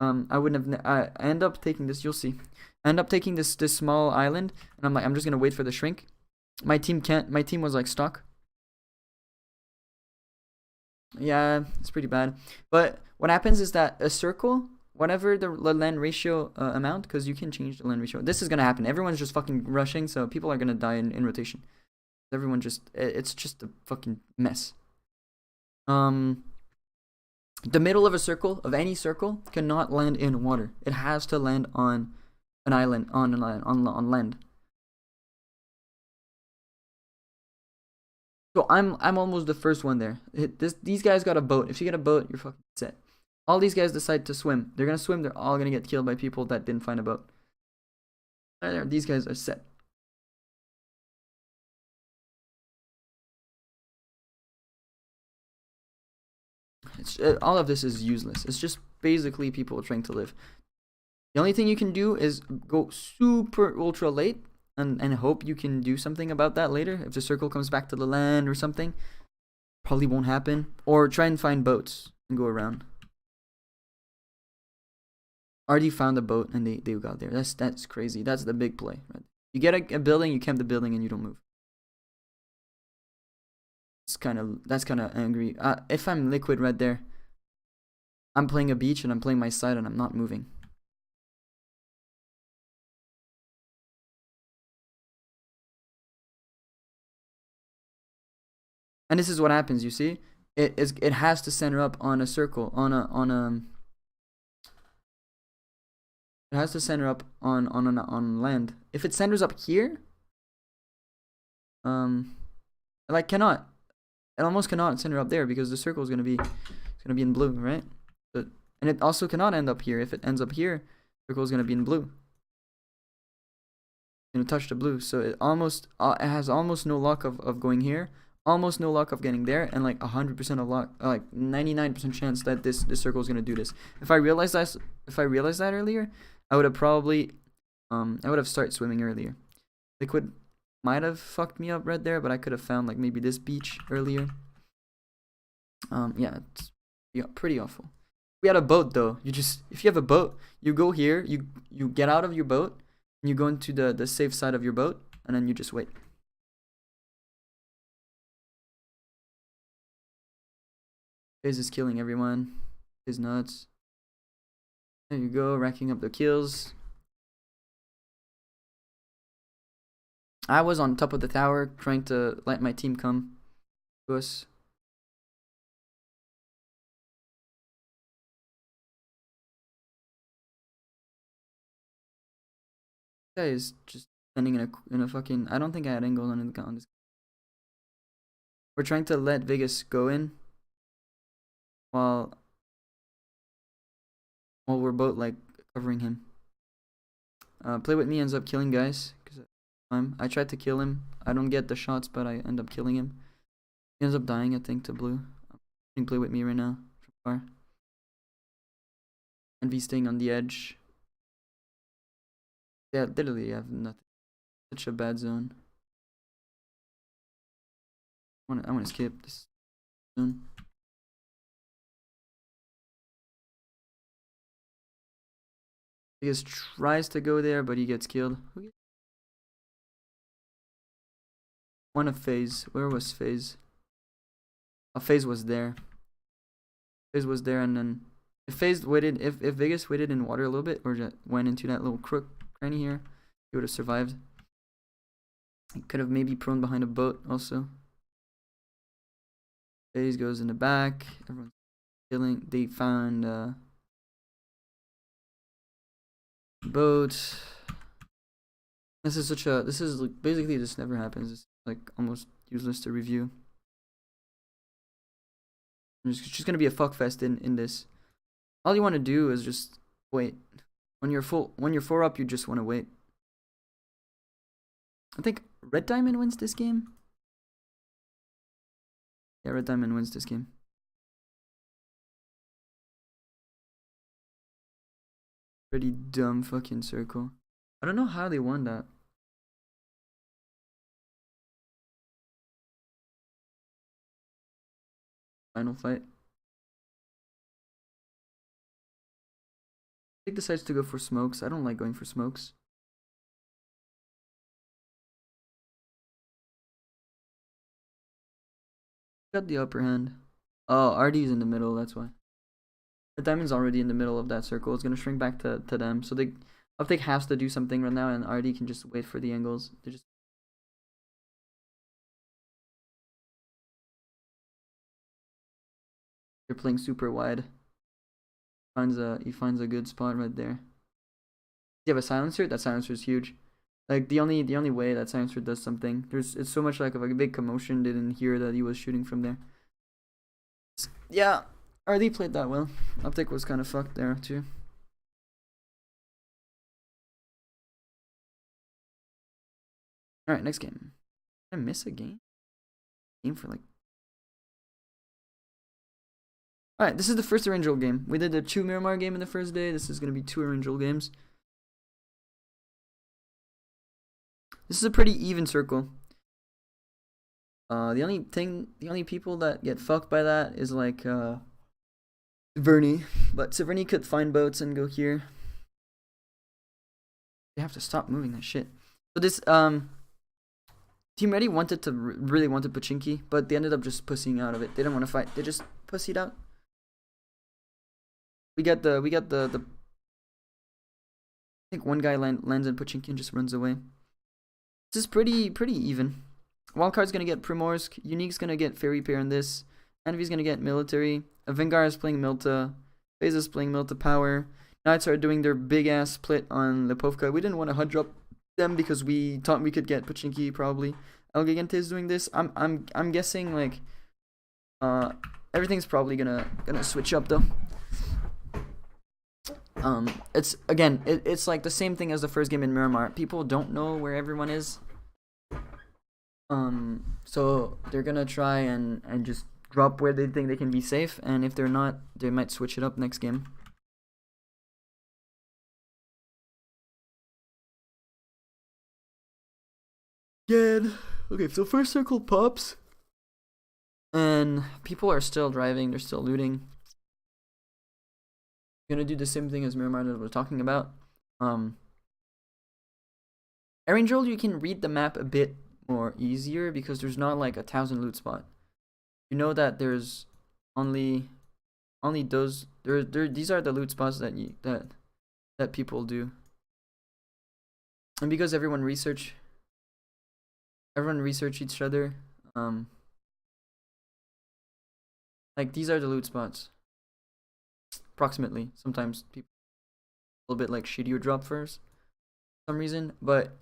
I wouldn't have. I end up taking this. You'll see. I end up taking this small island, and I'm like, I'm just gonna wait for the shrink. My team can't. My team was like stuck. Yeah, it's pretty bad. But what happens is that a circle, whatever the land ratio amount, because you can change the land ratio. This is gonna happen. Everyone's just fucking rushing, so people are gonna die in rotation. Everyone just, it's just a fucking mess. The middle of a circle, of any circle, cannot land in water. It has to land on an island, on land. So I'm almost the first one there. These guys got a boat. If you get a boat, you're fucking set. All these guys decide to swim. They're gonna swim. They're all gonna get killed by people that didn't find a boat. There, these guys are set. All of this is useless. It's just basically people trying to live. The only thing you can do is go super ultra late and hope you can do something about that later. If the circle comes back to the land or something, probably won't happen. Or try and find boats and go around. Already found a boat and they got there. That's crazy. That's the big play. Right? You get a building, you camp the building, and you don't move. That's kind of angry. If I'm liquid right there, I'm playing a beach and I'm playing my side and I'm not moving. And this is what happens. You see, it has to center up on a circle It has to center up on land. If it centers up here, like cannot. It almost cannot center up there because the circle is gonna be in blue, right? And it also cannot end up here. If it ends up here, the circle is gonna be in blue. It's gonna touch the blue, so it has almost no luck of going here, almost no luck of getting there, and like 100% of luck, like 99% chance that this circle is gonna do this. If I realized that earlier, I would have probably started swimming earlier. Liquid might have fucked me up right there, but I could have found like maybe this beach earlier. Yeah, it's pretty awful. We had a boat though. If you have a boat, you go here, you get out of your boat, and you go into the safe side of your boat, and then you just wait. FaZe is killing everyone. FaZe nuts. There you go, racking up the kills. I was on top of the tower trying to let my team come to us. This guy is just standing in a fucking. I don't think I had angles on this. We're trying to let Vegas go in while we're both like covering him. Play with me ends up killing guys because I tried to kill him. I don't get the shots, but I end up killing him. He ends up dying, I think, to blue. Play with me right now from far. Envy staying on the edge. Yeah, literally, I have nothing. Such a bad zone. I want to skip this zone. He just tries to go there, but he gets killed. One of FaZe. Where was FaZe? Oh, FaZe was there. FaZe was there, and then if FaZe waited, if Vegas waited in water a little bit, or just went into that little cranny here, he would have survived. He could have maybe prone behind a boat also. FaZe goes in the back. Everyone's killing. They found boat. This is like basically this never happens. It's like almost useless to review. It's just gonna be a fuckfest in this. All you want to do is just wait. When you're full up, you just want to wait. I think Red Diamond wins this game. Yeah, Red Diamond wins this game. Pretty dumb fucking circle. I don't know how they won that. Final fight. He decides to go for smokes. I don't like going for smokes. Got the upper hand. Oh, RD's in the middle, that's why. The diamond's already in the middle of that circle. It's gonna shrink back to them. So Uptake has to do something right now, and RD can just wait for the angles. They're playing super wide. He finds a good spot right there. You have a silencer? That silencer is huge. Like the only way that silencer does something. It's so much like of a big commotion. They didn't hear that he was shooting from there. Yeah, RD played that well. Uptake was kind of fucked there too. All right, next game. Did I miss a game? Game for like. All right, this is the first Erangel game. We did the 2 Miramar game in the first day. This is gonna be 2 Erangel games. This is a pretty even circle. The only people that get fucked by that is like Severny, but Severny could find boats and go here. They have to stop moving that shit. So this Team Ready wanted to really wanted Pachinki, but they ended up just pussying out of it. They didn't want to fight. They just pussied out. We got the I think one guy lands in Pachinki and just runs away. This is pretty even. Wildcard's gonna get Primorsk. Unique's gonna get Fairy Pair in this. Envy's gonna get Military. Avengar is playing Milta. FaZe is playing Milta Power. Knights are doing their big ass split on Lipovka. We didn't want to HUD drop them because we thought we could get Pachinki probably. El Gigante is doing this. I'm guessing like everything's probably gonna switch up though. It's again it's like the same thing as the first game in Miramar. People don't know where everyone is. So they're gonna try and just drop where they think they can be safe, and if they're not, they might switch it up next game. Good. Okay, so first circle pops, and people are still driving. They're still looting. gonna do the same thing as Miramar that we're talking about. Erangel, you can read the map a bit more easier because there's not like 1,000 loot spot. You know that there's only those these are the loot spots that people do. And because everyone research each other, like these are the loot spots. Approximately. Sometimes people a little bit like shittier drop first for some reason, but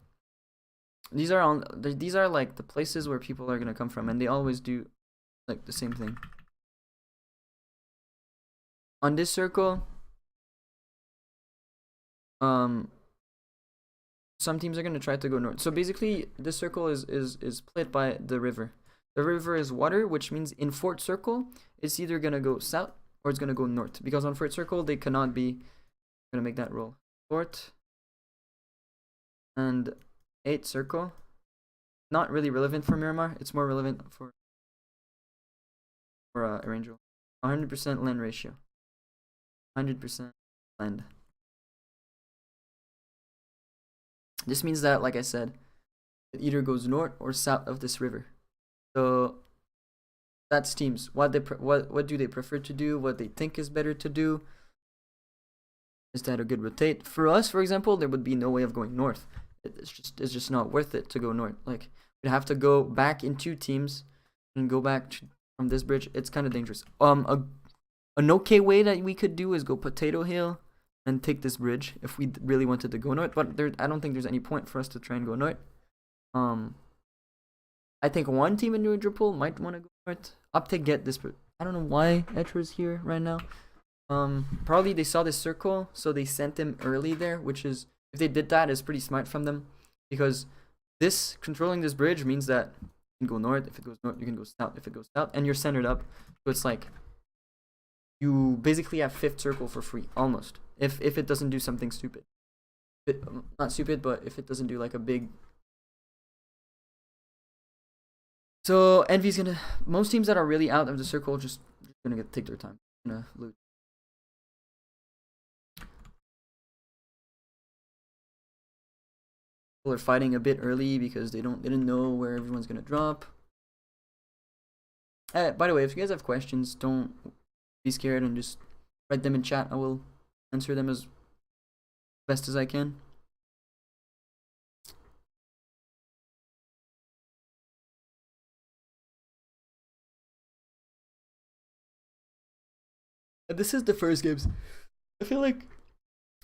these are like the places where people are gonna come from, and they always do like the same thing. On this circle, some teams are gonna try to go north. So basically, this circle is split by the river. The river is water, which means in Fort Circle, it's either gonna go south or it's gonna go north. Because on Fort Circle, they cannot be. I'm gonna make that rule. Fort and 8 circle. Not really relevant for Miramar. It's more relevant for Erangel. 100% land ratio. 100% land. This means that, like I said, it either goes north or south of this river. So that's teams. What do they prefer to do? What they think is better to do? Is that a good rotate? For us, for example, there would be no way of going north. It's just not worth it to go north. Like we'd have to go back in 2 teams and go back from this bridge. It's kind of dangerous. An okay way that we could do is go Potato Hill and take this bridge if we really wanted to go north. But I don't think there's any point for us to try and go north. I think one team in New Pool might want to go north up to get this. I don't know why Etra's here right now. Probably they saw this circle, so they sent him early there, which is, if they did that, is pretty smart from them, because this controlling this bridge means that you can go north. If it goes north, you can go south. If it goes south, and you're centered up, so it's like you basically have 5th circle for free, almost. If it doesn't do something stupid, not stupid, but if it doesn't do like a big. So Envy's gonna. Most teams that are really out of the circle just gonna take their time, gonna loot. People are fighting a bit early because they didn't know where everyone's gonna drop. By the way, if you guys have questions, don't be scared and just write them in chat. I will answer them as best as I can. This is the first games. I feel like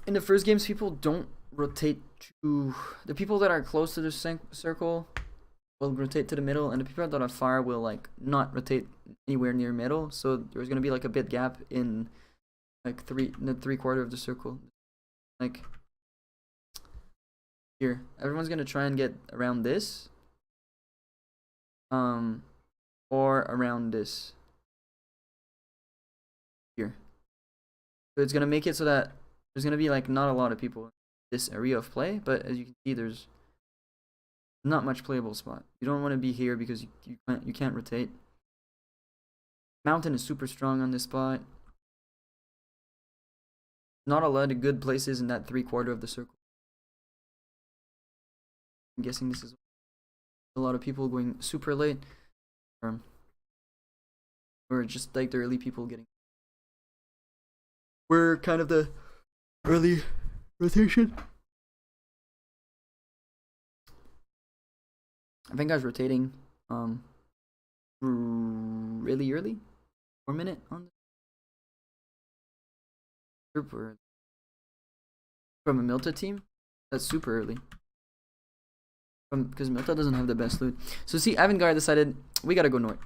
in the first games, people don't rotate to the people that are close to the circle will rotate to the middle, and the people that are far will like not rotate anywhere near middle. So there's gonna be like a bit gap in like the 3/4 of the circle, like here. Everyone's gonna try and get around this, or around this here. So it's gonna make it so that there's gonna be like not a lot of people in this area of play, but as you can see, there's not much playable spot. You don't want to be here because you can't rotate. Mountain is super strong on this spot. Not a lot of good places in that 3/4 of the circle. I'm guessing this is a lot of people going super late, or just like the early people getting. We're kind of the early rotation. I think I was rotating really early, 4 minute on the super early. From a Milta team. That's super early. Because Milta doesn't have the best loot. So see, Avantgarde decided we gotta go north.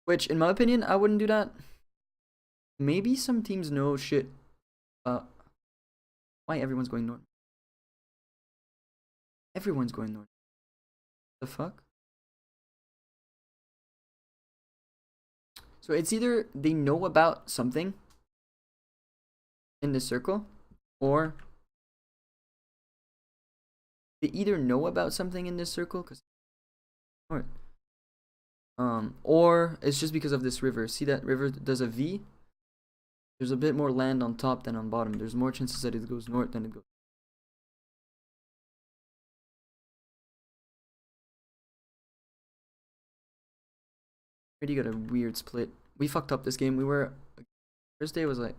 Which, in my opinion, I wouldn't do that. Maybe some teams know shit about why everyone's going north. Everyone's going north. The fuck? So it's either they know about something in this circle, or they either know about something in this circle, because or it's just because of this river. See that river does a V? There's a bit more land on top than on bottom. There's more chances that it goes north than it goes. Already got a weird split. We fucked up this game. We were first day was like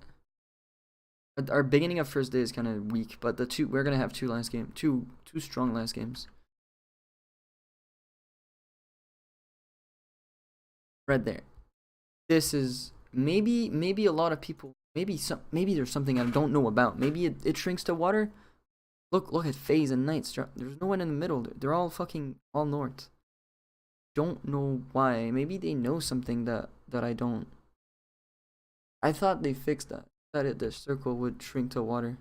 our beginning of first day is kind of weak, but we're gonna have two strong last games. Right there. This is maybe a lot of people maybe there's something I don't know about. Maybe it shrinks to water. Look at phase and nights. There's no one in the middle. They're all fucking all north. Don't know why. Maybe they know something that I don't. I thought they fixed that. The circle would shrink to water.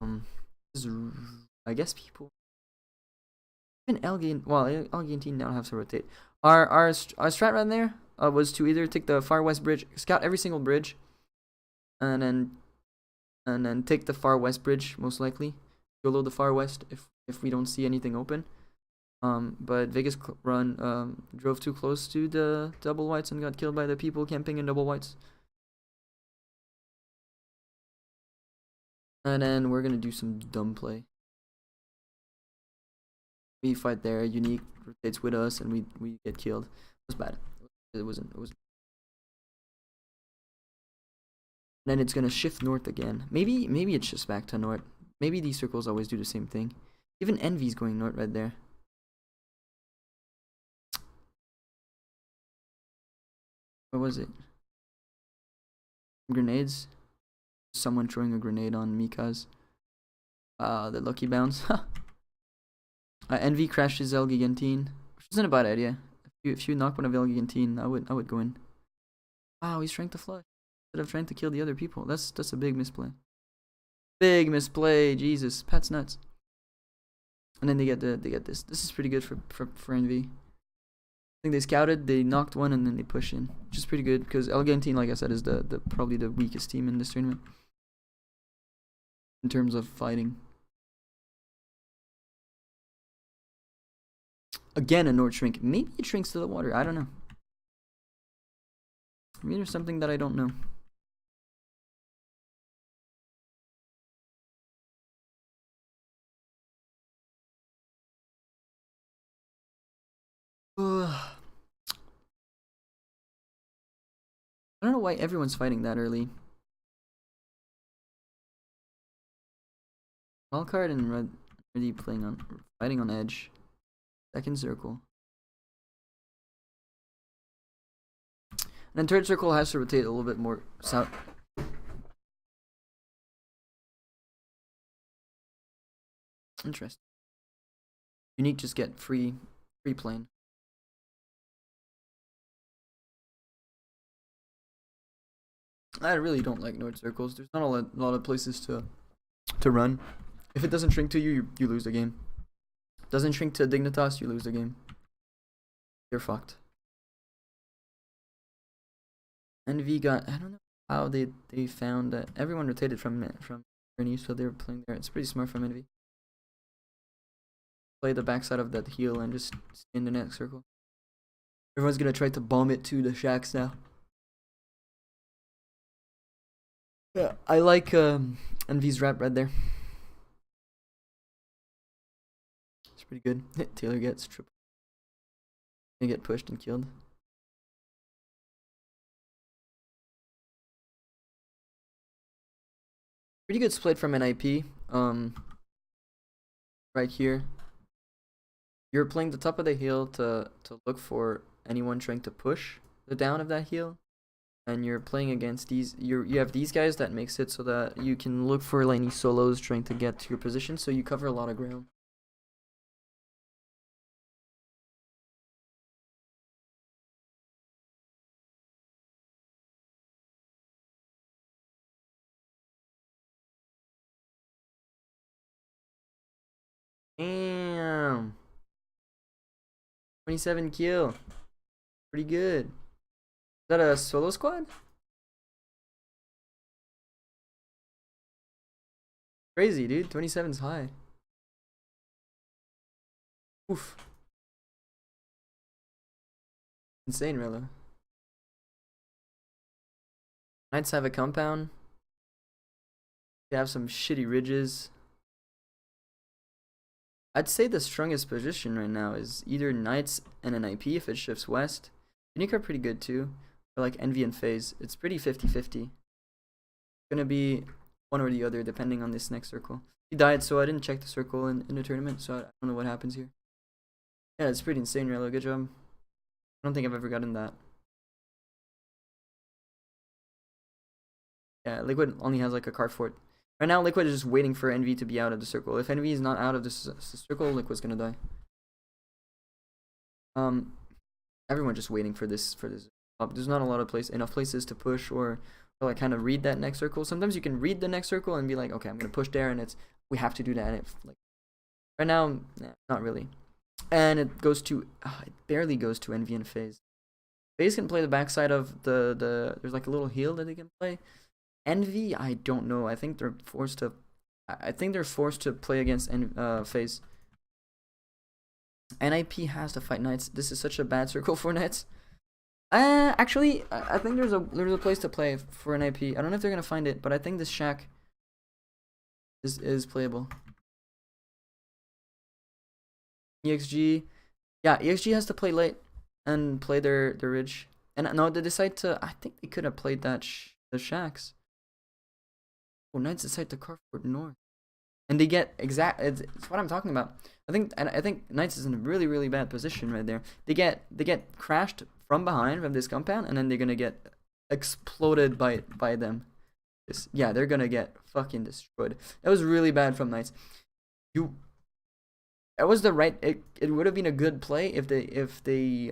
This is, I guess people. Even Argentine now have to rotate. Our strat run there was to either take the far west bridge, scout every single bridge, and then take the far west bridge most likely. Go low the far west if we don't see anything open. But Vegas run drove too close to the double whites and got killed by the people camping in double whites. And then we're gonna do some dumb play. We fight there, Unique rotates with us, and we get killed. It was bad. It wasn't. Then it's gonna shift north again. Maybe it shifts back to north. Maybe these circles always do the same thing. Even Envy's going north right there. What was it? Grenades? Someone throwing a grenade on Mika's. The lucky bounce. Envy crashes El Gigantine, which isn't a bad idea. If you knock one of El Gigantine, I would go in. Wow, he's trying to flush instead of trying to kill the other people. That's a big misplay. Big misplay, Jesus, Pat's nuts. And then they get this. This is pretty good for Envy. I think they scouted, they knocked one, and then they push in, which is pretty good because El Gigantine, like I said, is the probably the weakest team in this tournament in terms of fighting. Again, a Nord shrink. Maybe it shrinks to the water. I don't know. Maybe there's something that I don't know. I don't know why everyone's fighting that early. Wildcard and red really fighting on edge. Second circle. And then third circle has to rotate a little bit more south. Interesting. Unique just get free plane. I really don't like Nord circles. There's not a lot of places to run. If it doesn't shrink to you, you lose the game. Doesn't shrink to Dignitas, you lose the game. You're fucked. NV got, I don't know how they found that everyone rotated from Ernie, so they were playing there. It's pretty smart from NV. Play the backside of that heel and just stay in the next circle. Everyone's gonna try to bomb it to the shacks now. Yeah, I like NV's rap right there. It's pretty good. Taylor gets triple. Gonna get pushed and killed. Pretty good split from NIP. Right here. You're playing the top of the hill to look for anyone trying to push the down of that hill. And you're playing against these, you have these guys that makes it so that you can look for any solos trying to get to your position, so you cover a lot of ground. Damn. 27 kill. Pretty good. Is that a solo squad? Crazy, dude. 27's high. Oof. Insane, Rella. Knights have a compound. They have some shitty ridges. I'd say the strongest position right now is either Knights and an IP if it shifts west. Unique are pretty good too. Or like Envy and FaZe. It's pretty 50-50. Gonna be one or the other depending on this next circle. He died, so I didn't check the circle in the tournament, so I don't know what happens here. Yeah, it's pretty insane, Relo. Good job. I don't think I've ever gotten that. Yeah, Liquid only has like a card fort. Right now, Liquid is just waiting for Envy to be out of the circle. If Envy is not out of this circle, Liquid's gonna die. Everyone just waiting for this. There's not a lot of enough places to push or like kind of read that next circle. Sometimes you can read the next circle and be like, okay, I'm gonna push there, and we have to do that. And like right now, not really. And it barely goes to Envy and FaZe. FaZe can play the backside of there's like a little heal that they can play. Envy, I don't know. I think they're forced to play against FaZe. NIP has to fight Knights. This is such a bad circle for Knights. Actually, I think there's a place to play for NIP. I don't know if they're gonna find it, but I think this shack is playable. EXG, yeah, EXG has to play late and play their ridge. And no, they decide to. I think they could have played that the shacks. Oh, Knights decide to Carford North, and they get it's what I'm talking about. I think Knights is in a really bad position right there. They get crashed from behind from this compound, and then they're gonna get exploded by them. Yeah, they're gonna get fucking destroyed. That was really bad from Knights. That was the right. It would have been a good play if they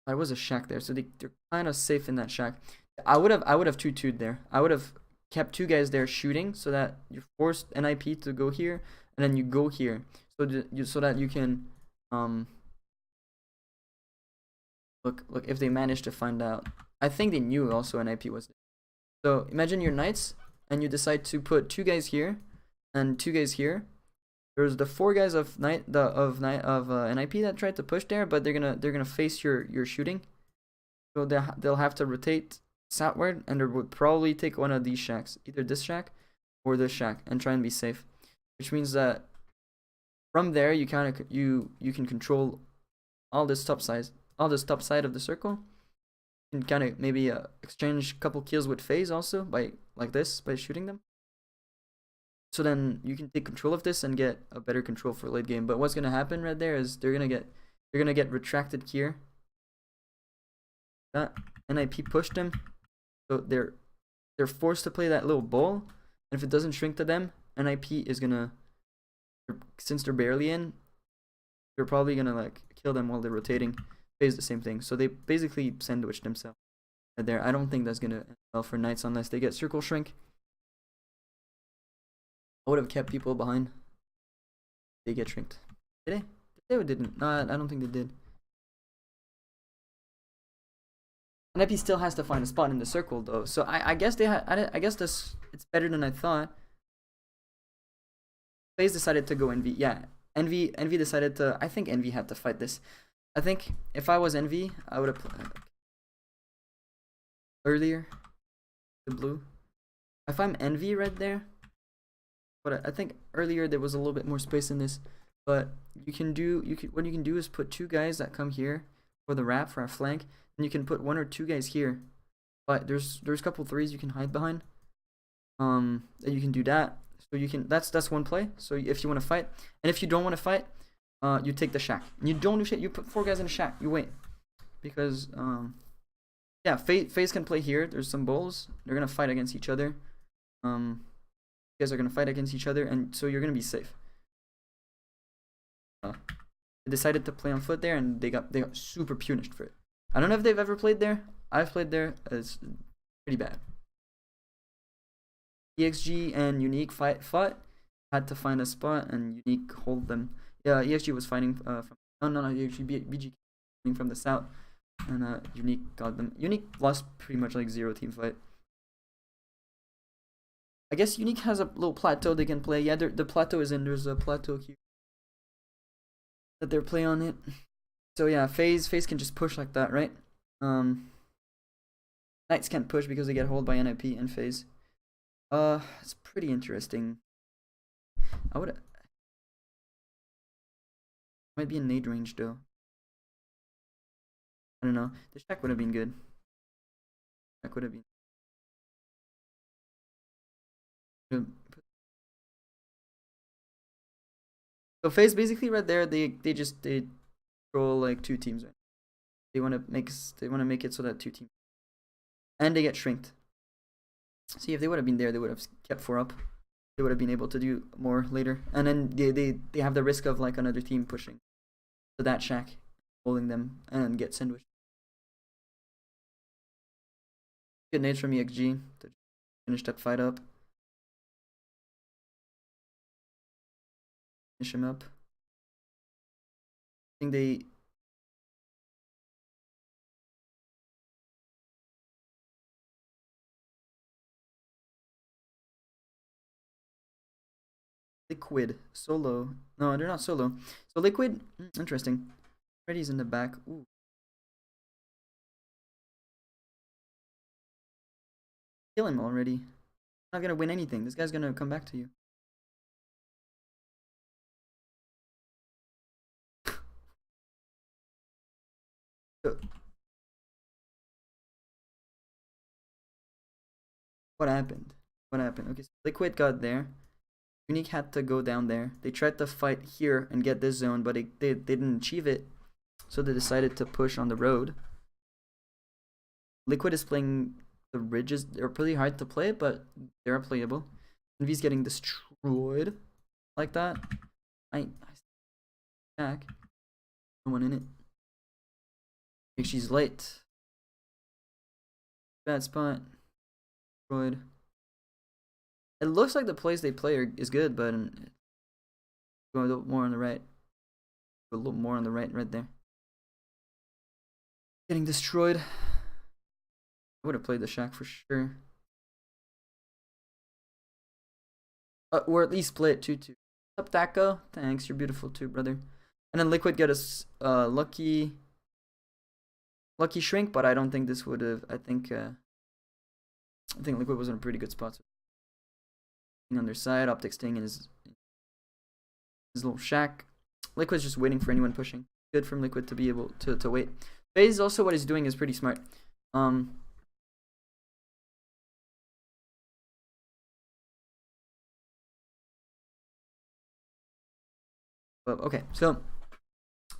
I was a shack there, so they're kind of safe in that shack. I would have 2-2'd there. I would have kept two guys there shooting so that you forced NIP to go here and then you go here so that you can look if they manage to find out. I think they knew also NIP was there. So imagine your Knights and you decide to put two guys here and two guys here. There's the four guys of NIP that tried to push there, but they're gonna face your shooting. So they'll have to rotate southward, and they would probably take one of these shacks, either this shack or this shack, and try and be safe. Which means that from there you can control all this top side of the circle. You can kind of maybe exchange a couple kills with FaZe also by shooting them. So then you can take control of this and get a better control for late game. But what's gonna happen right there is they're gonna get retracted here. That NIP pushed them, so they're forced to play that little ball. And if it doesn't shrink to them, NIP is gonna, since they're barely in, they're probably gonna like kill them while they're rotating. FaZe the same thing. So they basically sandwich themselves right there. I don't think that's gonna end well for Knights unless they get circle shrink. I would have kept people behind. They get shrinked. Did they? Did they or didn't? No, I don't think they did. NIP still has to find a spot in the circle though, so I guess I guess it's better than I thought. FaZe decided to go Envy. Yeah, Envy decided to. I think Envy had to fight this. I think if I was Envy, I would have played earlier the blue. If I'm Envy right there. But I think earlier there was a little bit more space in this. But what you can do is put two guys that come here for the wrap for our flank, and you can put one or two guys here. But there's a couple threes you can hide behind. And you can do that. So you can that's one play. So if you want to fight, and if you don't want to fight, you take the shack. And you don't do shit. You put four guys in a shack. You wait, because yeah, FaZe can play here. There's some bulls. They're gonna fight against each other. You guys are gonna fight against each other, and so you're gonna be safe. They decided to play on foot there, and they got super punished for it. I don't know if they've ever played there. I've played there. It's pretty bad. EXG and Unique fought. Had to find a spot, and Unique hold them. Yeah, EXG was fighting from. No, EXG BG from the south, and Unique got them. Unique lost pretty much like 0 team fight. I guess Unique has a little plateau they can play. Yeah, the plateau is in. There's a plateau here that they're playing on it. So yeah, FaZe can just push like that, right? Knights can't push because they get hold by NIP and phase. It's pretty interesting. I would might be in nade range though. I don't know. The shack would have been good. Shack would have been good. So phase basically right there. They control like 2 teams. Right? They want to make it so that 2 teams, and they get shrinked. See, if they would have been there, they would have kept 4 up. They would have been able to do more later, and then they have the risk of like another team pushing to that shack, holding them, and get sandwiched. Good nades from EXG to finish that fight up. Finish him up. I think they Liquid solo. No, they're not solo. So Liquid, interesting. Freddy's in the back. Ooh. Kill him already. Not gonna win anything. This guy's gonna come back to you. What happened? What happened? Okay, so Liquid got there. Unique had to go down there. They tried to fight here and get this zone, but they didn't achieve it. So they decided to push on the road. Liquid is playing the ridges. They're pretty hard to play, but they're playable. Envy's getting destroyed like that. I back. No one in it. I think she's late. Bad spot. Destroyed. It looks like the plays they play is good, but go a little more on the right. Go a little more on the right there. Getting destroyed. I would have played the shack for sure. Or at least split 2-2. Up Taco. Thanks, you're beautiful too, brother. And then Liquid got us lucky shrink, but I don't think this would have. I think Liquid was in a pretty good spot. On their side, Optic staying in his little shack. Liquid's just waiting for anyone pushing. Good from Liquid to be able to wait. FaZe also what he's doing is pretty smart. But okay, so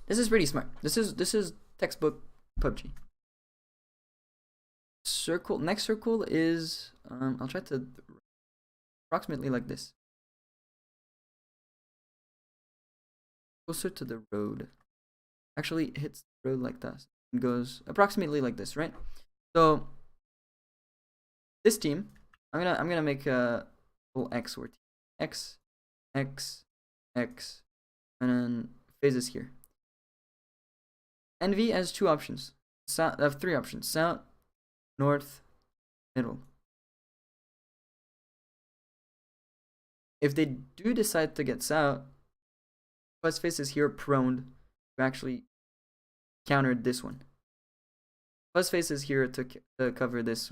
this is pretty smart. This is textbook PUBG. Circle. Next circle is I'll try to approximately like this. Closer to the road. Actually hits the road like that. And goes approximately like this, right? So this team, I'm gonna make a little X word. X, X, X, and then phases here. Envy has 2 options. South, I have 3 options. South, north, middle. If they do decide to get south, Fuzzface is here prone to actually counter this one. Fuzzface is here to cover this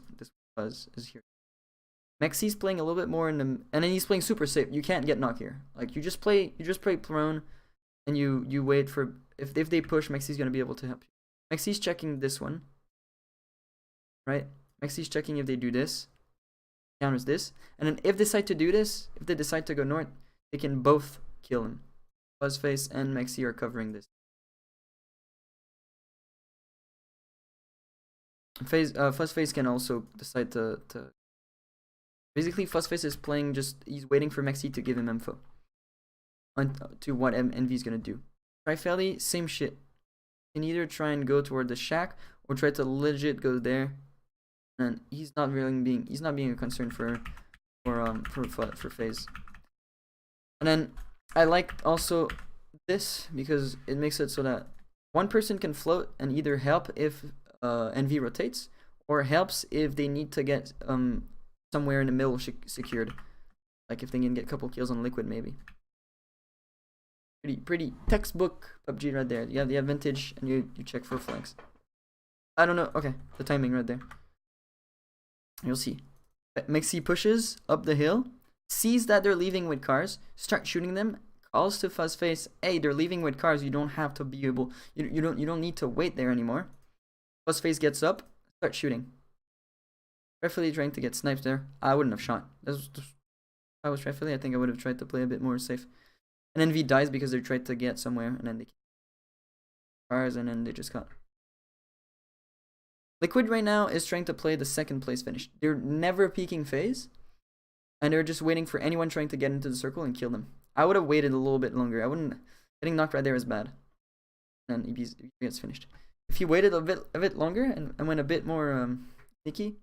Fuzz is here. Mexi's playing a little bit more in the, and then he's playing super safe. You can't get knocked here. Like you just play prone, and you wait for if they push, Mexi's gonna be able to help you. Mexi's checking this one, right? Mexi's checking if they do this, counters this, and then if they decide to do this, if they decide to go north, they can both kill him. Fuzzface and Mexi are covering this. Fuzzface can also decide to basically Fuzzface is playing he's waiting for Mexi to give him info on to what Envy's gonna do. Trifelli, same shit. Can either try and go toward the shack or try to legit go there. And he's not being a concern for FaZe. And then I like also this because it makes it so that one person can float and either help if Envy rotates, or helps if they need to get somewhere in the middle secured, like if they can get a couple kills on Liquid maybe. Pretty textbook PUBG right there. You have the advantage and you check for flags. I don't know. Okay, the timing right there. You'll see. Mixie pushes up the hill, sees that they're leaving with cars, start shooting them, calls to Fuzzface, hey, they're leaving with cars, you don't have to be able, you don't need to wait there anymore. Fuzzface gets up, start shooting. Trifily trying to get sniped there. I wouldn't have shot. If I was Trifily, I think I would have tried to play a bit more safe. And then V dies because they tried to get somewhere, and then they cars, and then they just got. Liquid right now is trying to play the second place finish. They're never peeking phase, and they're just waiting for anyone trying to get into the circle and kill them. I would have waited a little bit longer. I wouldn't. Getting knocked right there is bad. And he gets finished. If he waited a bit longer and went a bit more sneaky.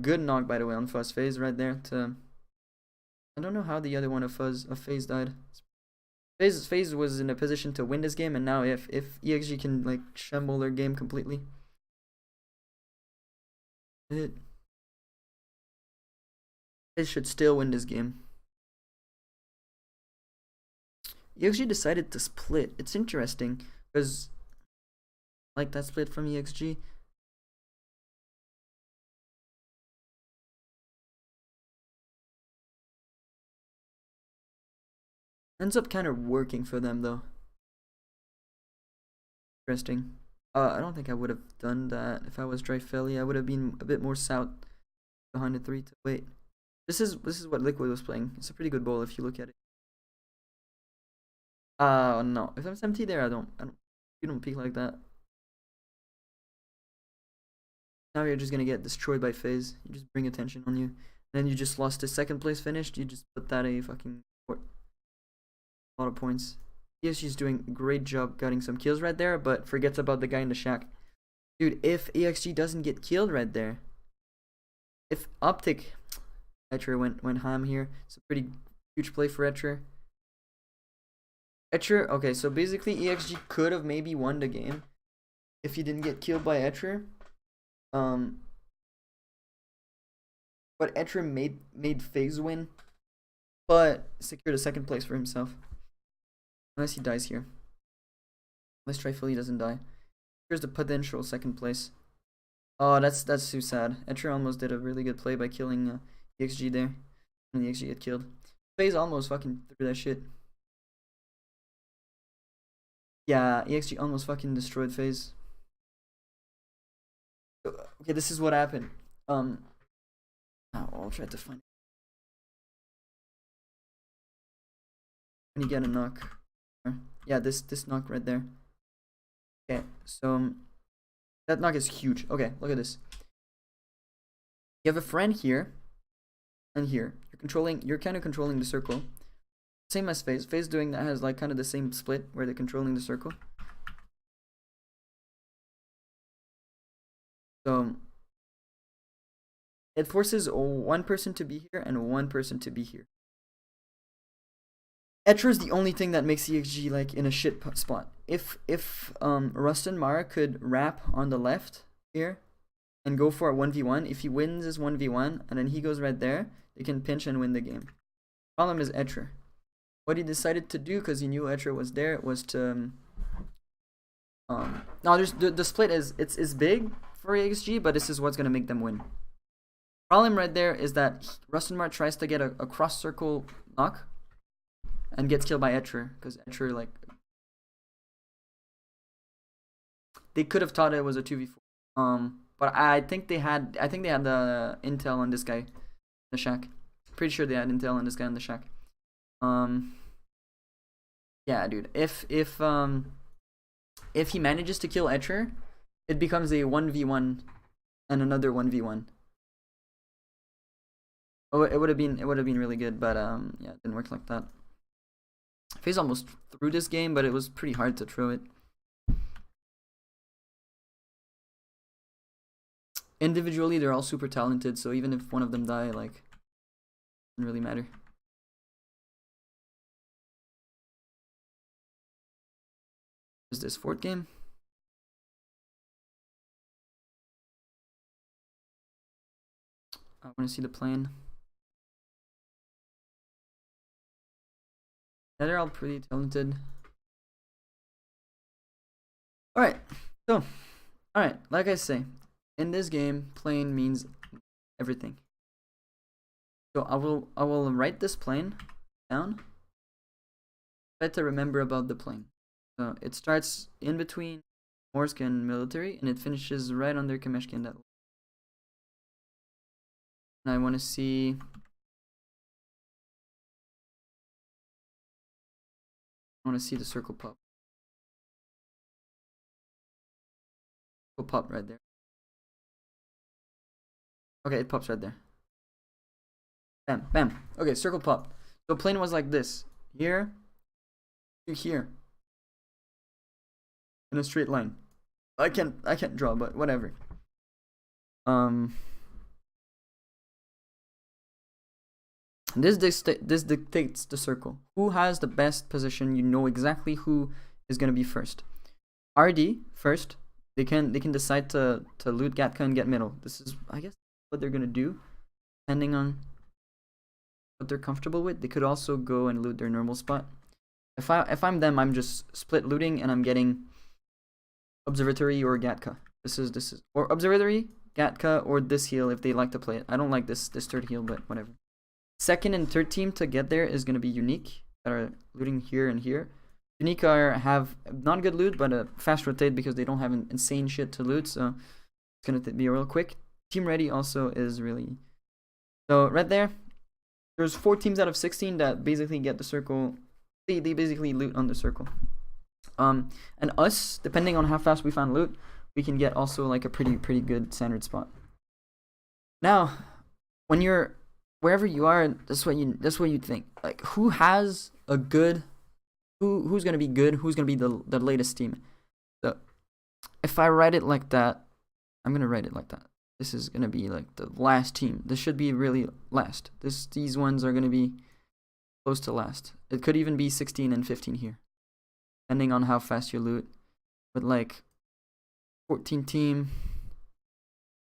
Good knock, by the way, on Fuzz phase right there. I don't know how the other one of phase died. FaZe was in a position to win this game, and now if EXG can like shamble their game completely, FaZe should still win this game. EXG decided to split. It's interesting because I like that split from EXG. Ends up kind of working for them though. Interesting. I don't think I would have done that if I was Dreyfeli. I would have been a bit more south behind the 3 to wait. This is what Liquid was playing. It's a pretty good ball if you look at it. No. If I'm empty there, I don't. You don't peek like that. Now you're just gonna get destroyed by FaZe. You just bring attention on you, and then you just lost the second place finished. You just put that a fucking a lot of points. Yes, she's doing a great job getting some kills right there, but forgets about the guy in the shack. Dude, if EXG doesn't get killed right there, if Optic Etcher went ham here, it's a pretty huge play for Etcher. Etcher, okay, so basically EXG could have maybe won the game if he didn't get killed by Etcher. But Etcher made FaZe win, but secured a second place for himself. Unless he dies here. Unless Trifoli doesn't die. Here's the potential second place. Oh, that's too sad. Etcher almost did a really good play by killing EXG there. And EXG get killed. FaZe almost fucking threw that shit. Yeah, EXG almost fucking destroyed FaZe. Okay, this is what happened. I'll try to find it. When you get a knock. Yeah, this knock right there. Okay, so that knock is huge. Okay, look at this. You have a friend here and here. You're kind of controlling the circle. Same as FaZe. FaZe doing that has like kind of the same split where they're controlling the circle. So it forces one person to be here and one person to be here. Etcher is the only thing that makes EXG like in a shit spot. If Rust and Mara could wrap on the left here and go for a 1v1, if he wins his 1v1 and then he goes right there, they can pinch and win the game. Problem is Etcher. What he decided to do, because he knew Etcher was there, was to no, there's the split is big for EXG, but this is what's gonna make them win. Problem right there is that Rust and Mara tries to get a cross circle knock and gets killed by Etcher, because Etcher, like, they could have thought it was a 2v4. But I think they had the intel on this guy in the shack. Pretty sure they had intel on this guy in the shack. Yeah, dude. If he manages to kill Etcher, it becomes a 1v1 and another 1v1. Oh, it would have been really good, but yeah, it didn't work like that. FaZe almost threw this game, but it was pretty hard to throw it. Individually, they're all super talented, so even if one of them die, like, it doesn't really matter. Is this fourth game? I want to see the plane. Yeah, they're all pretty talented. Alright, so, alright, like I say, in this game, plane means everything. So I will write this plane down. Try to remember about the plane. So it starts in between Morsk and military, and it finishes right under Kameshki and that. And I want to see. I want to see the circle pop. Will pop right there. Okay, it pops right there. Bam, bam. Okay, circle pop. So plane was like this. Here to here. In a straight line. I can't draw, but whatever. This dictates the circle. Who has the best position? You know exactly who is gonna be first. RD first. They can decide to loot Gatka and get middle. This is, I guess, what they're gonna do, depending on what they're comfortable with. They could also go and loot their normal spot. If I'm them, I'm just split looting and I'm getting observatory or Gatka. This is or observatory, Gatka, or this heal if they like to play it. I don't like this third heal, but whatever. Second and third team to get there is gonna be Unique, that are looting here and here. Unique have not good loot, but a fast rotate because they don't have insane shit to loot, so it's gonna be real quick. Team ready also is really, so right there. There's 4 teams out of 16 that basically get the circle. They basically loot on the circle. And us, depending on how fast we find loot, we can get also like a pretty good standard spot. Now, when you're wherever you are, that's what you think. Like, who has a good, who's gonna be good? Who's gonna be the latest team? So, if I write it like that, I'm gonna write it like that. This is gonna be like the last team. This should be really last. These ones are gonna be close to last. It could even be 16 and 15 here, depending on how fast you loot. But like 14 team,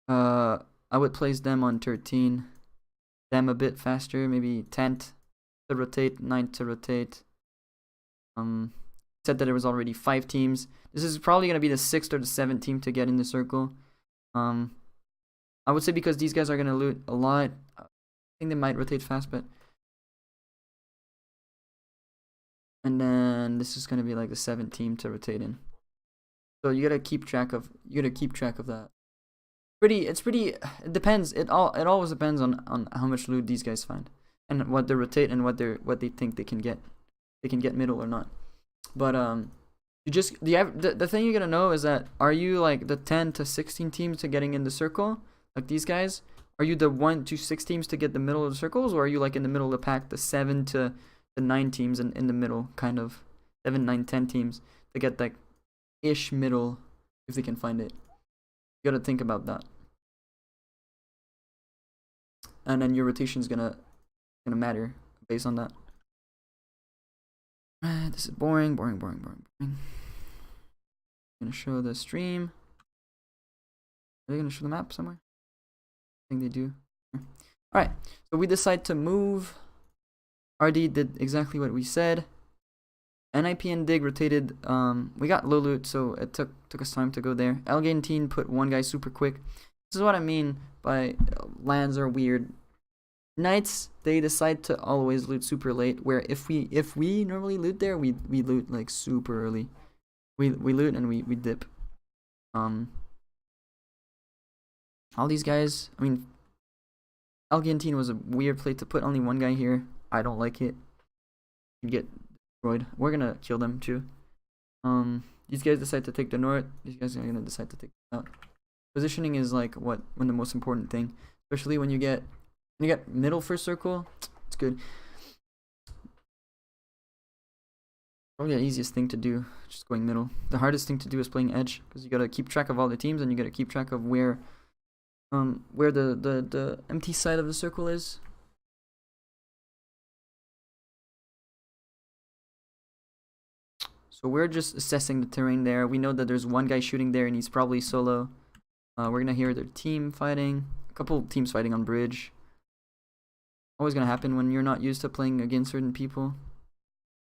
I would place them on 13. Them a bit faster, maybe 10th to rotate, 9th to rotate. Said that there was already 5 teams. This is probably gonna be the 6th or the 7th team to get in the circle. I would say because these guys are gonna loot a lot. I think they might rotate fast, but and then this is gonna be like the 7th team to rotate in. So you gotta keep track of that. It depends. It always depends on how much loot these guys find and what they rotate and what they think they can get. They can get middle or not. But the thing you gotta know is that, are you like the 10 to 16 teams to getting in the circle, like these guys? Are you the 1 to 6 teams to get the middle of the circles, or are you like in the middle of the pack, the 7 to the 9 teams in the middle, kind of 7, 9, 10 teams to get like ish middle if they can find it? You gotta think about that. And then your rotation is gonna matter based on that. This is boring. I'm gonna show the stream. Are they gonna show the map somewhere? I think they do. Alright, so we decide to move. RD did exactly what we said. NIP and Dig rotated. We got low loot, so it took us time to go there. Elgantine put one guy super quick. This is what I mean by lands are weird. Knights, they decide to always loot super late, where if we normally loot there, we loot like super early. We loot and we dip. All these guys, I mean, Elgantine was a weird play to put only one guy here. I don't like it. You get destroyed. We're gonna kill them too. These guys decide to take the north. These guys are gonna decide to take the south. Positioning is like one of the most important thing, especially when you get middle first circle. It's good. Probably the easiest thing to do, just going middle. The hardest thing to do is playing edge, because you gotta keep track of all the teams and you gotta keep track of where the empty side of the circle is. So we're just assessing the terrain there. We know that there's one guy shooting there and he's probably solo. We're gonna hear their team fighting. A couple teams fighting on bridge. Always gonna happen when you're not used to playing against certain people.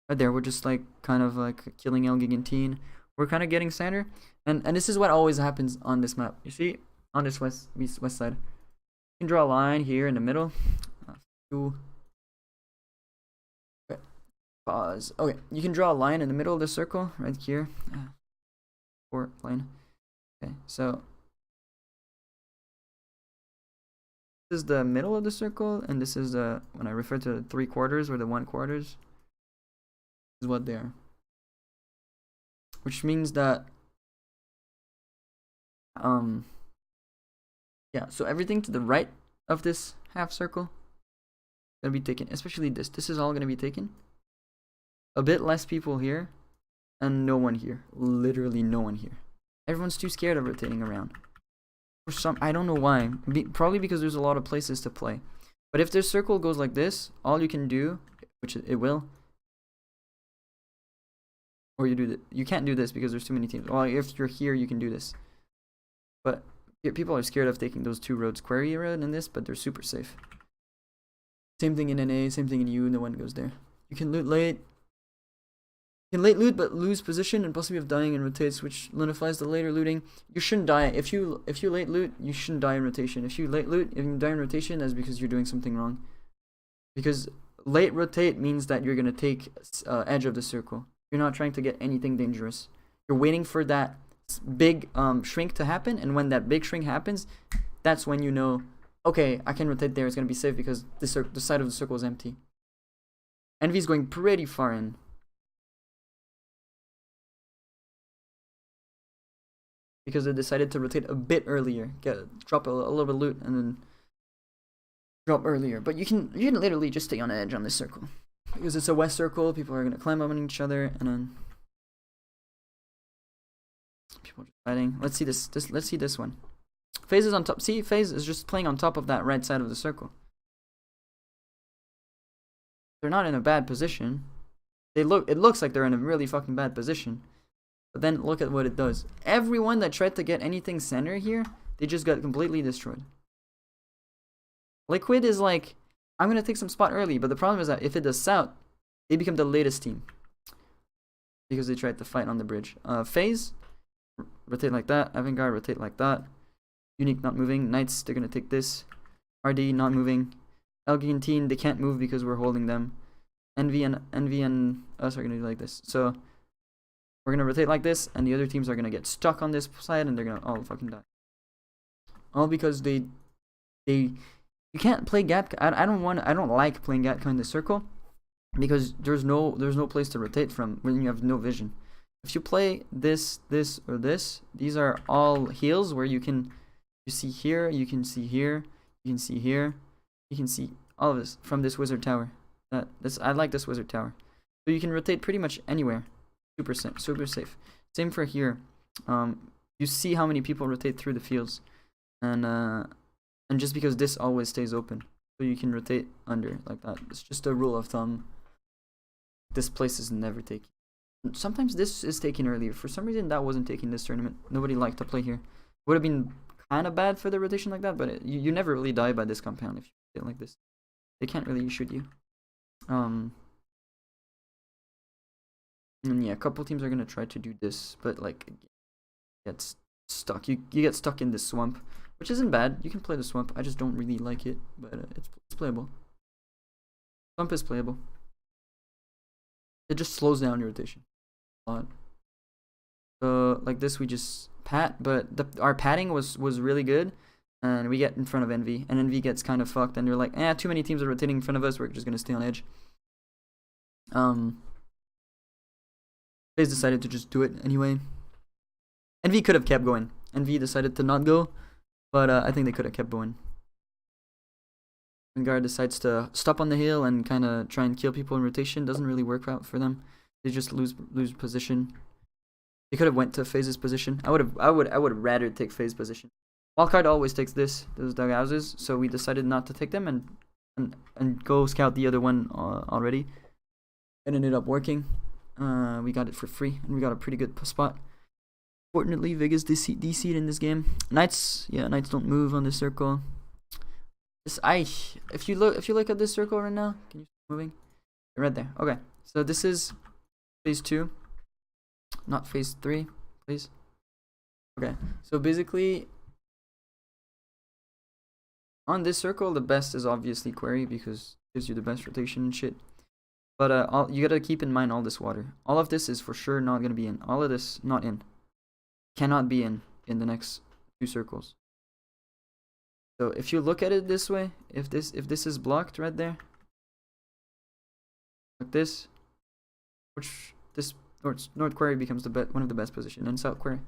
Right there, we're just like kind of like killing El Gigantine. We're kind of getting center, and this is what always happens on this map. You see, on this west side. You can draw a line here in the middle. Okay. Pause. Okay, you can draw a line in the middle of the circle right here. Or line. Okay, so this is the middle of the circle, and this is the, when I refer to the 3/4 or the 1/4, is what they are. Which means that yeah, so everything to the right of this half circle gonna be taken, especially this. This is all gonna be taken. A bit less people here, and no one here. Literally no one here. Everyone's too scared of rotating around. For some, I don't know why. Probably because there's a lot of places to play. But if this circle goes like this, all you can do, which it will, or you do that. You can't do this because there's too many teams. Well, if you're here, you can do this. But people are scared of taking those 2 roads, Query Road and this, but they're super safe. Same thing in NA, same thing in U. No one goes there. You can loot late. You can late loot, but lose position and possibly of dying in rotates, which nullifies the later looting. You shouldn't die if you late loot. You shouldn't die in rotation. If you late loot, if you die in rotation, that's because you're doing something wrong. Because late rotate means that you're gonna take edge of the circle. You're not trying to get anything dangerous. You're waiting for that big shrink to happen, and when that big shrink happens, that's when you know, okay, I can rotate there. It's gonna be safe because the side of the circle is empty. Envy's going pretty far in. Because they decided to rotate a bit earlier, drop a little bit of loot, and then drop earlier. But you can literally just stay on edge on this circle because it's a west circle. People are gonna climb up on each other, and then people are just fighting. Let's see this. Let's see this one. FaZe is on top. See, FaZe is just playing on top of that right side of the circle. They're not in a bad position. It looks like they're in a really fucking bad position. But then look at what it does. Everyone that tried to get anything center here, they just got completely destroyed. Liquid is like, I'm going to take some spot early, but the problem is that if it does south, they become the latest team. Because they tried to fight on the bridge. FaZe, rotate like that. Avant-Garde, rotate like that. Unique not moving. Knights, they're going to take this. RD, not moving. Elgin, they can't move because we're holding them. Envy and us are going to do like this. So we're going to rotate like this, and the other teams are going to get stuck on this side, and they're going to all fucking die. All because you can't play Gat. I don't like playing Gat in the circle because there's no place to rotate from when you have no vision. If you play this, or this, these are all heals where you see here, you can see here, you can see here, you can see all of this from this wizard tower. I like this wizard tower. So you can rotate pretty much anywhere. Super safe. Same for here. You see how many people rotate through the fields, and just because this always stays open, so you can rotate under like that. It's just a rule of thumb. This place is never taken. Sometimes this is taken earlier. For some reason, that wasn't taken this tournament. Nobody liked to play here. Would have been kind of bad for the rotation like that, but you never really die by this compound if you rotate like this. They can't really shoot you. And yeah, a couple teams are gonna try to do this, but like, gets stuck. You get stuck in this swamp, which isn't bad. You can play the swamp. I just don't really like it, but it's playable. Swamp is playable. It just slows down your rotation a lot. So like this, we just pat, but our patting was really good, and we get in front of Envy, and Envy gets kind of fucked, and they're like, too many teams are rotating in front of us. We're just gonna stay on edge. FaZe decided to just do it anyway. Envy could have kept going. Envy decided to not go, but I think they could have kept going. Vanguard decides to stop on the hill and kind of try and kill people in rotation. Doesn't really work out for them. They just lose position. They could have went to FaZe's position. I would rather take FaZe position. Wildcard always takes those dug houses, so we decided not to take them and go scout the other one already. It ended up working. We got it for free, and we got a pretty good spot. Fortunately, Vegas DC'd in this game. Knights don't move on this circle. If you look at this circle right now, can you start moving? Right there. Okay, so this is phase 2, not phase 3, please. Okay, so basically, On this circle, the best is obviously Quarry because it gives you the best rotation and shit. But you gotta keep in mind all this water. All of this is for sure not gonna be in. All of this not in. Cannot be in the next 2 circles. So if you look at it this way, if this is blocked right there, like this, which this North Quarry becomes one of the best positions, and South Quarry.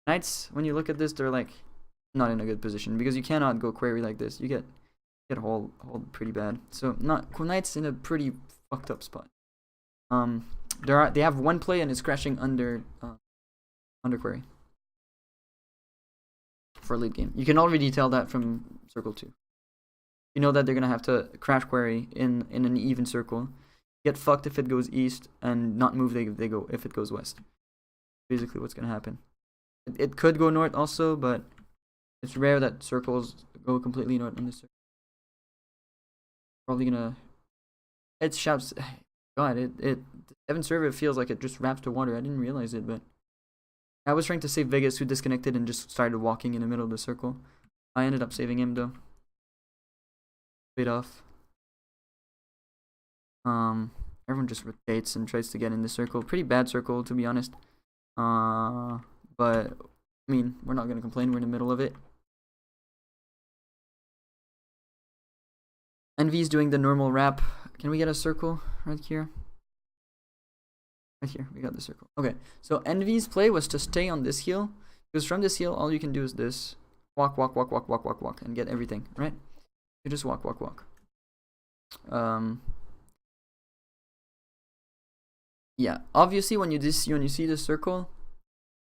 Knights, when you look at this, they're like not in a good position because you cannot go Quarry like this. You get hold pretty bad. So Knights in a pretty fucked up spot. They have 1 play and it's crashing under Quarry for late game. You can already tell that from circle 2. You know that they're gonna have to crash Quarry in an even circle. Get fucked if it goes east and not move they go if it goes west. Basically what's gonna happen. It could go north also, but it's rare that circles go completely north on this circle. Probably gonna. It shouts. God, it 7 server feels like it just wraps to water. I didn't realize it, but I was trying to save Vegas, who disconnected and just started walking in the middle of the circle. I ended up saving him though. Paid off. Everyone just rotates and tries to get in the circle. Pretty bad circle, to be honest. But I mean, we're not gonna complain. We're in the middle of it. Envy's doing the normal wrap. Can we get a circle right here? Right here, we got the circle. Okay, so Envy's play was to stay on this heel, because from this heel, all you can do is this. Walk, walk, walk, walk, walk, walk, walk, and get everything, right? You just walk, walk, walk. Yeah, obviously when you see this circle,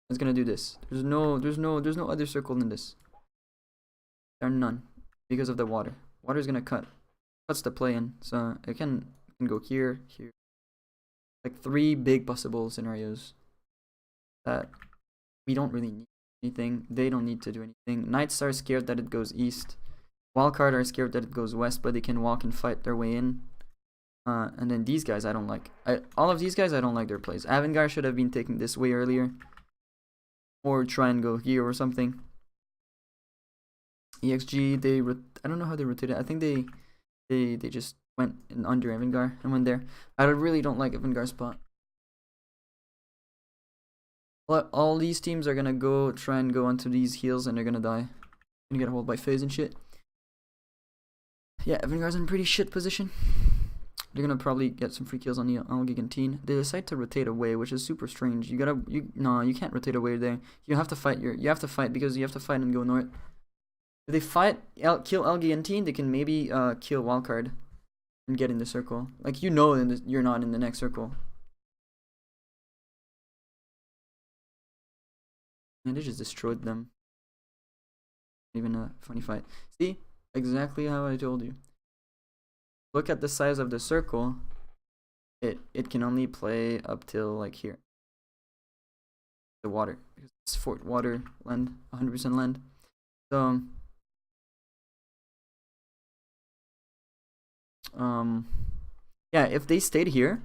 it's gonna do this. There's no other circle than this. There are none because of the water. Water's gonna cuts the play in, so it can go here, here. Like 3 big possible scenarios that we don't really need anything. They don't need to do anything. Knights are scared that it goes east. Wildcard are scared that it goes west, but they can walk and fight their way in. And then these guys I don't like. All of these guys I don't like their plays. Avangar should have been taking this way earlier. Or try and go here or something. EXG, I don't know how they rotated. I think they just went in under Avangar and went there. I really don't like Avangar's spot. But all these teams are gonna try and go onto these heels and they're gonna die. Gonna get hold by phase and shit. Yeah, Avangar's in a pretty shit position. They're gonna probably get some free kills on the Gigantine. They decide to rotate away, which is super strange. No, you can't rotate away there. You have to fight because you have to fight and go north. If they kill Gigantine, they can maybe kill Wildcard and get in the circle. Like you're not in the next circle. And they just destroyed them. Even a funny fight. See? Exactly how I told you. Look at the size of the circle. It can only play up till like here. The water. Because it's Fort Water land, 100% land. So yeah, if they stayed here,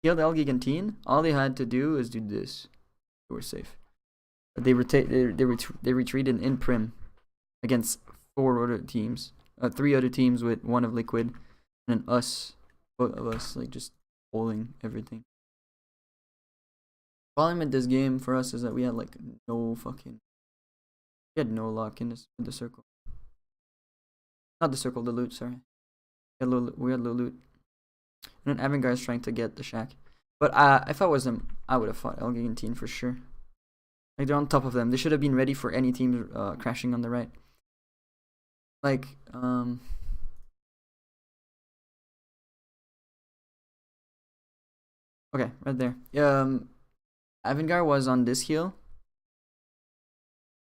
killed Gigantine, all they had to do is do this. They were safe. But they retreated in prim against 4 other teams. 3 other teams with 1 of Liquid, and then both of us, like just holding everything. Problem with this game for us is that we had like no luck in the circle. Not the circle, the loot, sorry. We had low loot. And then Avangar's trying to get the shack. But if I was them, I would have fought Gigantine for sure. Like they're on top of them. They should have been ready for any team crashing on the right. Like, okay, right there. Avangar was on this heel.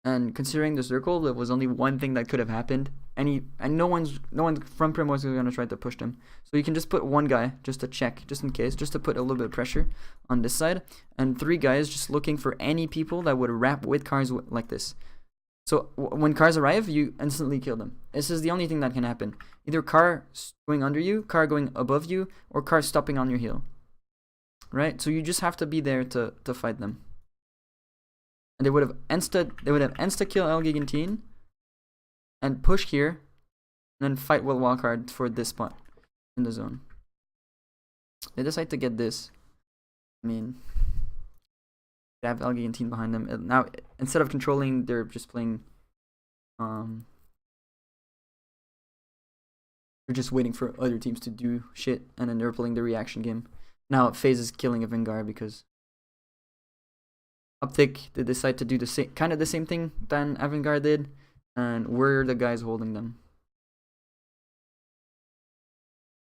And considering the circle, there was only one thing that could have happened. And no one from Prim was gonna try to push them. So you can just put 1 guy just to check, just in case, just to put a little bit of pressure on this side, and 3 guys just looking for any people that would wrap with cars like this. So when cars arrive, you instantly kill them. This is the only thing that can happen. Either car going under you, car going above you, or car stopping on your heel. Right? So you just have to be there to fight them. And they would have insta kill Gigantine and push here And then fight will walk hard for this spot in the zone. They decide to get this. I mean, they have Algigantine behind them. And now, instead of controlling, they're just playing. They're just waiting for other teams to do shit, and then they're playing the reaction game. Now, FaZe is killing a Vingar because Optic, they decide to do the same, kind of the same thing than Avangard did, and we're the guys holding them.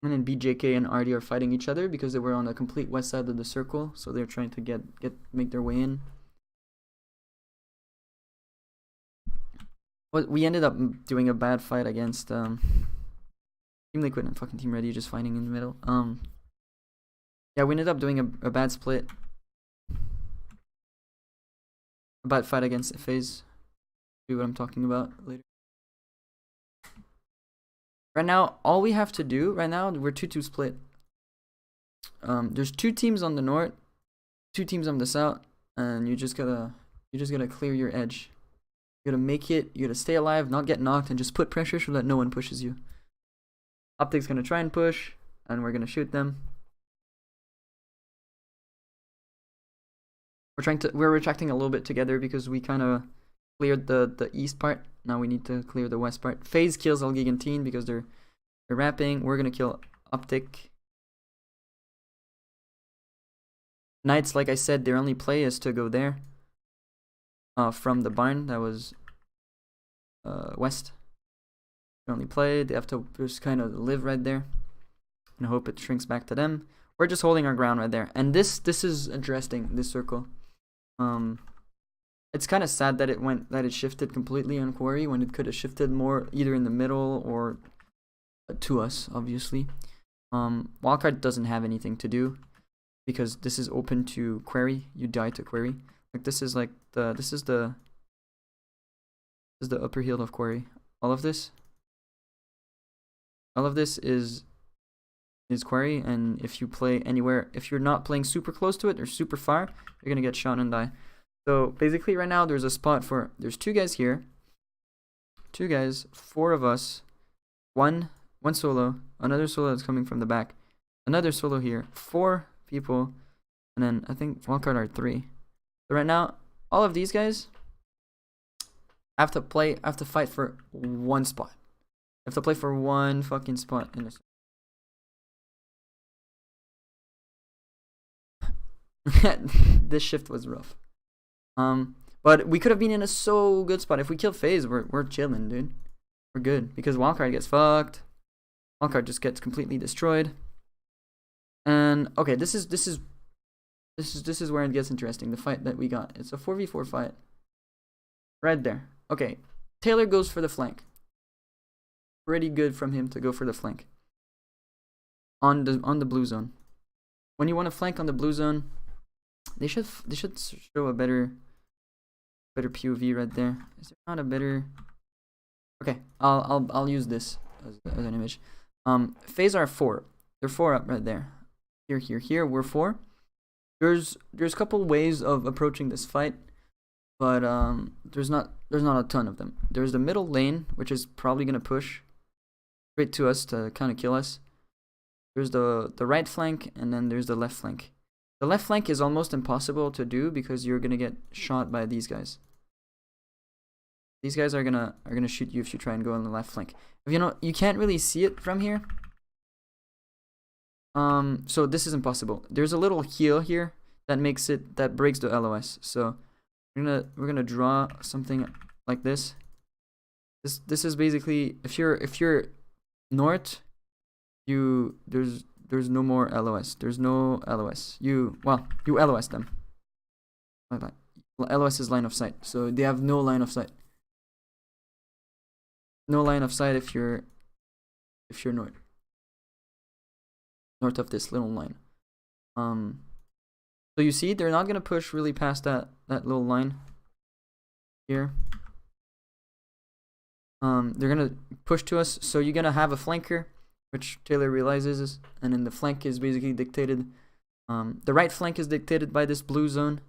And then BJK and RD are fighting each other because they were on the complete west side of the circle, so they're trying to make their way in. But we ended up doing a bad fight against Team Liquid and fucking Team Ready, just fighting in the middle. Yeah, we ended up doing a bad split. A bad fight against FaZe. See what I'm talking about later. Right now, all we have to do right now, we're 2-2 split. There's 2 teams on the north, 2 teams on the south, and you just gotta clear your edge. You gotta make it. You gotta stay alive, not get knocked, and just put pressure so that no one pushes you. Optic's gonna try and push, and we're gonna shoot them. We're retracting a little bit together because we kind of cleared the east part. Now we need to clear the west part. FaZe kills Algigantine because they're rapping. We're gonna kill Optic. Knights, like I said, their only play is to go there. From the barn that was west. Their only play. They have to just kind of live right there and hope it shrinks back to them. We're just holding our ground right there. And this is interesting, this circle. It's kind of sad that it shifted completely on Quarry when it could have shifted more either in the middle or to us, obviously. Wildcard doesn't have anything to do because this is open to Quarry. You die to Quarry. Like this is like the upper hill of Quarry. All of this is Quarry, and if you play anywhere, if you're not playing super close to it or super far, you're gonna get shot and die. So basically right now there's a spot for, there's 2 guys here, 2 guys, 4 of us, one solo, another solo that's coming from the back, another solo here, 4 people, and then I think wildcard are 3. So right now all of these guys have to fight for one spot. Have to play for one fucking spot in this. This shift was rough. But we could have been in a so good spot. If we kill FaZe, we're chilling, dude. We're good because wildcard gets fucked. Wildcard just gets completely destroyed. And okay, this is where it gets interesting. The fight that we got. It's a 4v4 fight. Right there. Okay, Taylor goes for the flank. Pretty good from him to go for the flank. On the blue zone. When you want to flank on the blue zone, they should show a better POV right there. Is there not a better? Okay, I'll use this as an image. FaZe are 4. They're 4 up right there. Here. We're 4. There's a couple ways of approaching this fight, but there's not a ton of them. There's the middle lane, which is probably gonna push straight to us to kind of kill us. There's the right flank, and then there's the left flank. The left flank is almost impossible to do because you're gonna get shot by these guys. These guys are gonna shoot you if you try and go on the left flank. You can't really see it from here. So this is impossible. There's a little heel here that breaks the LOS. So we're gonna draw something like this. This is basically if you're north, there's no more LOS. There's no LOS. You LOS them. Like that. LOS is line of sight. So they have no line of sight. No line of sight if you're north of this little line. So you see they're not gonna push really past that little line here. They're gonna push to us, so you're gonna have a flanker, which Taylor realizes, and then the flank is basically dictated. The right flank is dictated by this blue zone.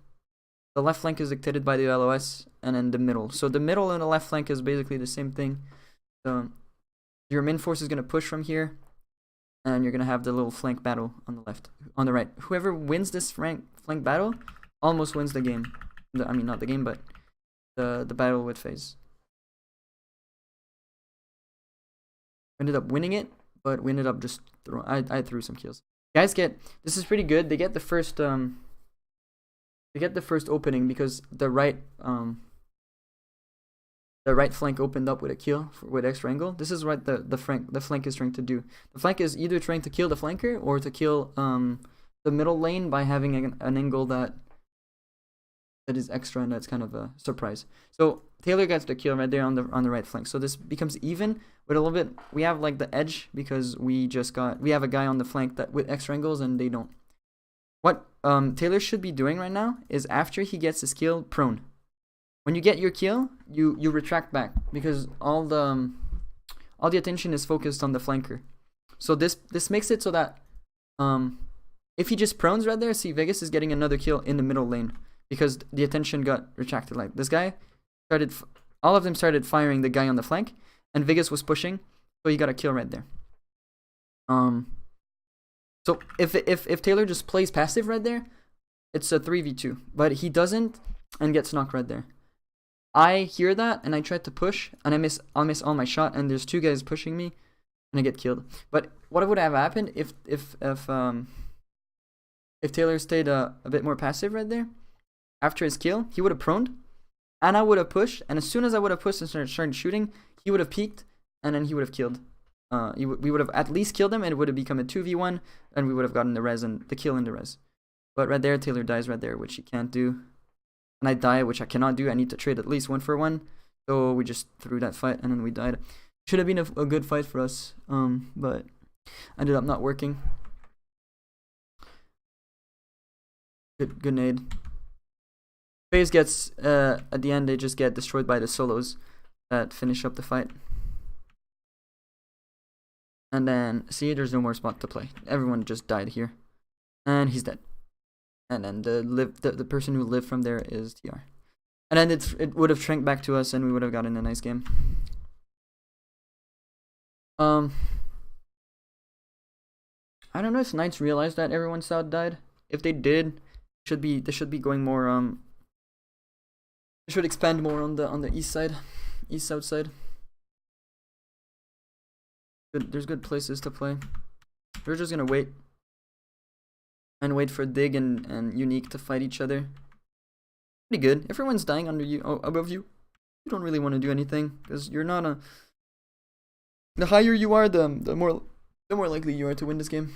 The left flank is dictated by the LOS, and then the middle. So the middle and the left flank is basically the same thing. So Your main force is gonna push from here, and you're gonna have the little flank battle on the left, on the right. Whoever wins this flank battle almost wins the game. I mean, not the game, but the battle with phase. Ended up winning it, but we ended up just I threw some kills. Guys this is pretty good. They get the first opening because the right flank opened up with a kill with Erangel. This is what the flank is trying to do. The flank is either trying to kill the flanker or to kill the middle lane by having an angle that is extra, and that's kind of a surprise. So Taylor gets the kill right there on the right flank. So this becomes even with a little bit. We have like the edge because we have a guy on the flank that with extra angles and they don't. What Taylor should be doing right now is after he gets his kill, prone. When you get your kill, you retract back because all the attention is focused on the flanker. So this makes it so that if he just prones right there, see Vegas is getting another kill in the middle lane because the attention got retracted. Like this guy all of them started firing the guy on the flank, and Vegas was pushing, so he got a kill right there. So if Taylor just plays passive right there, it's a 3v2, but he doesn't and gets knocked right there. I hear that and I try to push and I miss all my shot, and there's two guys pushing me and I get killed. But what would have happened if Taylor stayed a bit more passive right there? After his kill, he would have proned and I would have pushed, and as soon as I would have pushed and started shooting, he would have peeked and then he would have killed. We would have at least killed him, and it would have become a 2v1, and we would have gotten the res and the kill in the res. But right there, Taylor dies right there, which he can't do. And I die, which I cannot do. I need to trade at least 1-for-1. So we just threw that fight, and then we died. Should have been a good fight for us, but ended up not working. Good nade. FaZe gets, at the end, they just get destroyed by the solos that finish up the fight. And then, see, there's no more spot to play. Everyone just died here. And he's dead. And then the person who lived from there is TR. And then it would have shrank back to us, and we would have gotten a nice game. I don't know if Knights realized that everyone south died. If they did, they should be going more they should expand more on the east south side. There's good places to play. We're just gonna wait for Dig and Unique to fight each other. Pretty good. Everyone's dying under you, above you. You don't really want to do anything because you're not the higher you are, the more likely you are to win this game.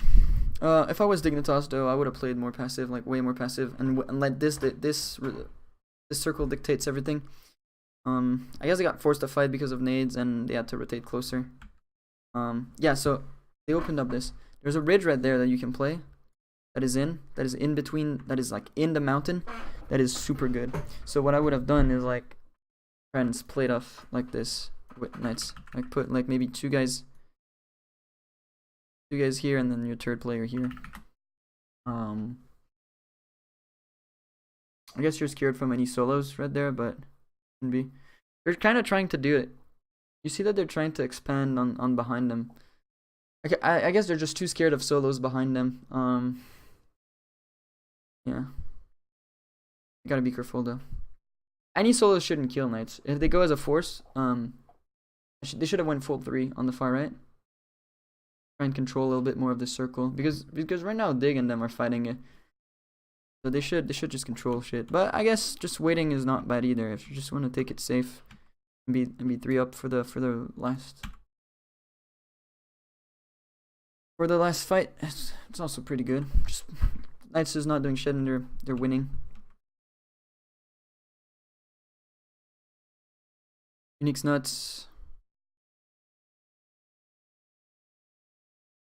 If I was Dignitas though, I would have played more passive, like way more passive, and let this circle dictates everything. I guess I got forced to fight because of nades and they had to rotate closer. Yeah, so they opened up this. There's a ridge right there that you can play. That is in between, that is like in the mountain. That is super good. So what I would have done is like try and split off like this with Knights. Like put like maybe two guys here and then your third player here. I guess you're scared from any solos right there, but shouldn't be. They're kind of trying to do it. You see that they're trying to expand on behind them. Okay, I guess they're just too scared of solos behind them. Yeah. You gotta be careful though. Any solos shouldn't kill Knights. If they go as a force, they should have went full 3 on the far right. Try and control a little bit more of the circle because right now Dig and them are fighting it. So they should just control shit. But I guess just waiting is not bad either if you just want to take it safe and be 3 up for the last fight. It's also pretty good. Just Knights is not doing shit and they're winning. Unique's nuts.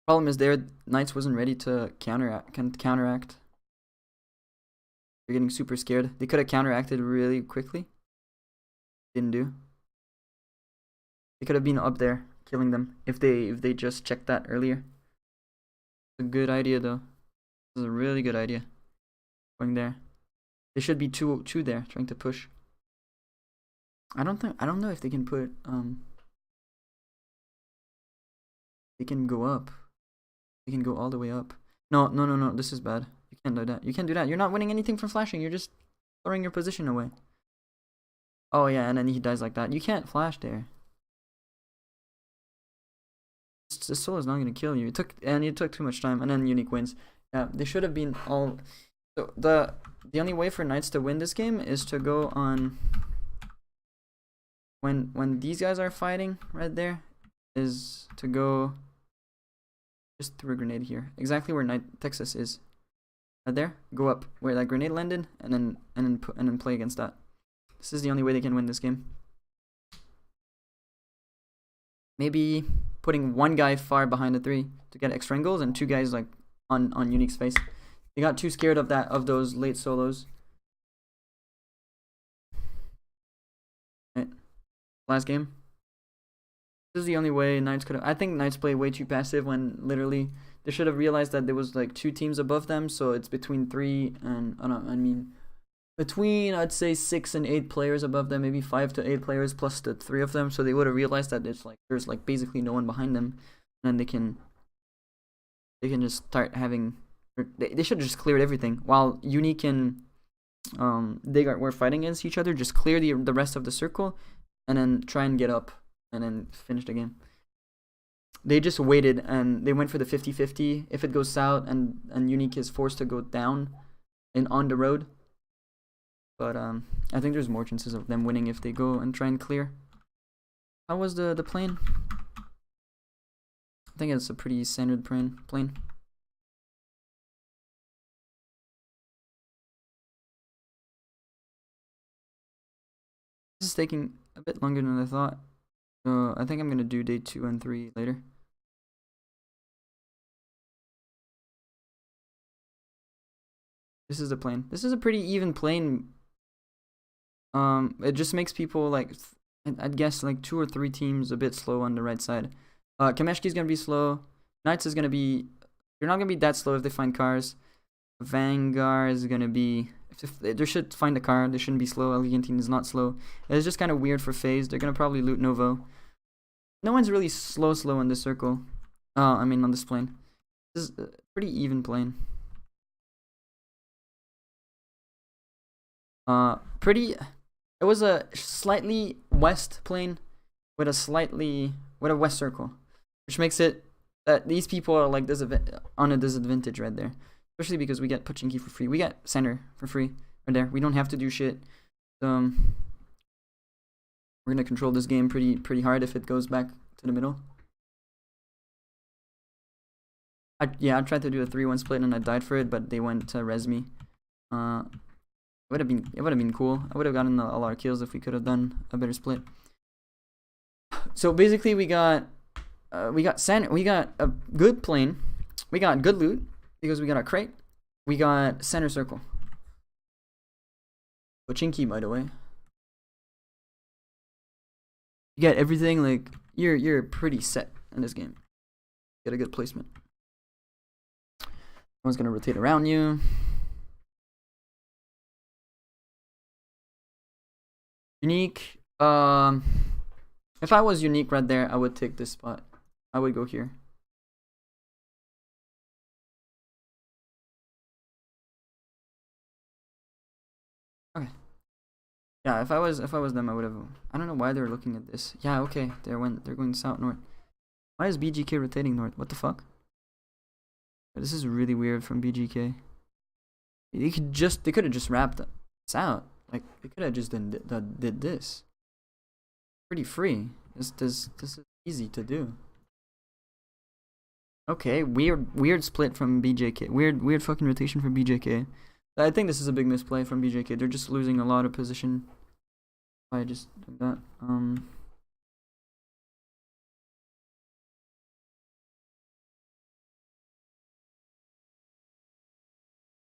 Problem is Knights wasn't ready to counteract. They're getting super scared. They could have counteracted really quickly. Didn't do. They could have been up there killing them if they just checked that earlier. It's a good idea though. This is a really good idea. Going there. They should be two there trying to push. I don't know if they can put They can go up. They can go all the way up. No, no, no, no. This is bad. You can't do that. You can't do that. You're not winning anything from flashing. You're just throwing your position away. Oh yeah, and then he dies like that. You can't flash there. This solo is not gonna kill you. It took too much time, and then Unique wins. Yeah, they should have been all. So the only way for Knights to win this game is to go on. When these guys are fighting right there, is to go. Just throw a grenade here, exactly where Texas is. Right there, go up where that grenade landed, and then play against that. This is the only way they can win this game. Maybe putting one guy far behind the 3 to get extra angles, and 2 guys like on Unique's face. They got too scared of those late solos. Right. Last game. This is the only way Knights could have. I think Knights play way too passive when literally they should have realized that there was like 2 teams above them, so it's between 3 and between I'd say 6 and 8 players above them, maybe 5 to 8 players plus the 3 of them. So they would have realized that it's like there's like basically no one behind them, and then they can just start having. They should have just cleared everything while Unique and Degart were fighting against each other. Just clear the rest of the circle, and then try and get up, and then finish the game. They just waited and they went for the 50-50. If it goes south and Unique is forced to go down and on the road. But I think there's more chances of them winning if they go and try and clear. How was the plane? I think it's a pretty standard plane. This is taking a bit longer than I thought. So I think I'm gonna do day 2 and 3 later. This is the plane. This is a pretty even plane. It just makes people like, I'd guess like 2 or 3 teams a bit slow on the right side. Kameshki's gonna be slow. Knights is gonna be. They're not gonna be that slow if they find cars. Vanguard is gonna be. If they should find a car, they shouldn't be slow. Elegantine is not slow. It's just kind of weird for phase. They're gonna probably loot Novo. No one's really slow in this circle. I mean on this plane. This is a pretty even plane. It was a slightly west plane with a west circle, which makes it that these people are like on a disadvantage right there. Especially because we get Pochinki for free. We get center for free right there. We don't have to do shit. We're gonna control this game pretty hard if it goes back to the middle. I tried to do a 3-1 split and I died for it, but they went to res me. It would have been cool. I would have gotten a lot of kills if we could have done a better split. So basically, we got a good plane. We got good loot because we got a crate. We got center circle. Pochinki, by the way. You get everything. Like you're pretty set in this game. Get a good placement. One's gonna rotate around you. Unique. If I was Unique right there, I would take this spot. I would go here. Okay. Yeah, if I was them, I would have. I don't know why they're looking at this. Yeah, okay. They're going south north. Why is BGK rotating north? What the fuck? This is really weird from BGK. They could have just wrapped this out. Like they could have just did this. Pretty free. This is easy to do. Okay, weird split from BJK. Weird fucking rotation from BJK. I think this is a big misplay from BJK. They're just losing a lot of position. I just did that.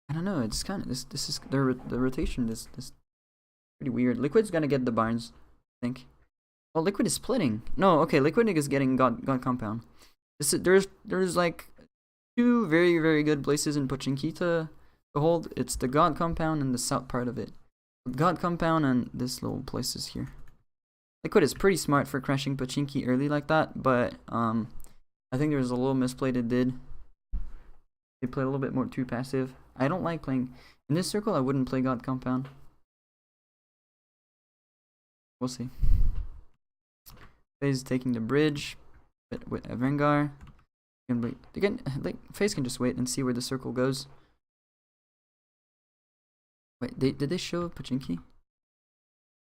I don't know. It's kind of this is the rotation. This pretty weird. Liquid's gonna get the Barnes, I think. Well, Liquid is splitting. No, okay. Liquid is getting God Compound. There's like 2 very very good places in Pochinki to hold. It's the God Compound and the south part of it. God Compound and this little places here. Liquid is pretty smart for crashing Pochinki early like that, but I think there was a little misplay they did. They played a little bit more too passive. I don't like playing in this circle. I wouldn't play God Compound. We'll see. FaZe taking the bridge with Erangel. FaZe can just wait and see where the circle goes. Wait, did they show Pochinki?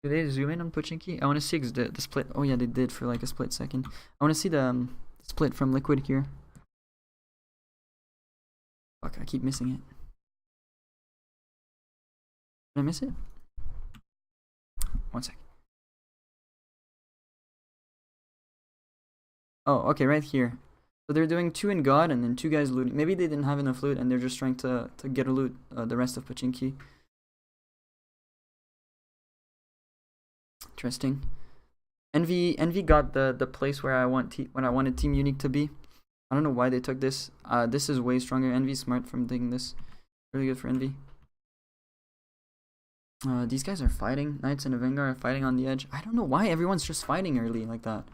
Did they zoom in on Pochinki? I want to see the split. Oh yeah, they did for like a split second. I want to see the split from Liquid here. Fuck, I keep missing it. Did I miss it? 1 sec. Oh, okay, right here. So they're doing 2 in God and then 2 guys looting. Maybe they didn't have enough loot and they're just trying to get a loot the rest of Pochinki. Interesting. Envy got the place where I wanted Team Unique to be. I don't know why they took this. This is way stronger. Envy's smart from taking this. Really good for Envy. These guys are fighting. Knights and Erangel are fighting on the edge. I don't know why everyone's just fighting early like that.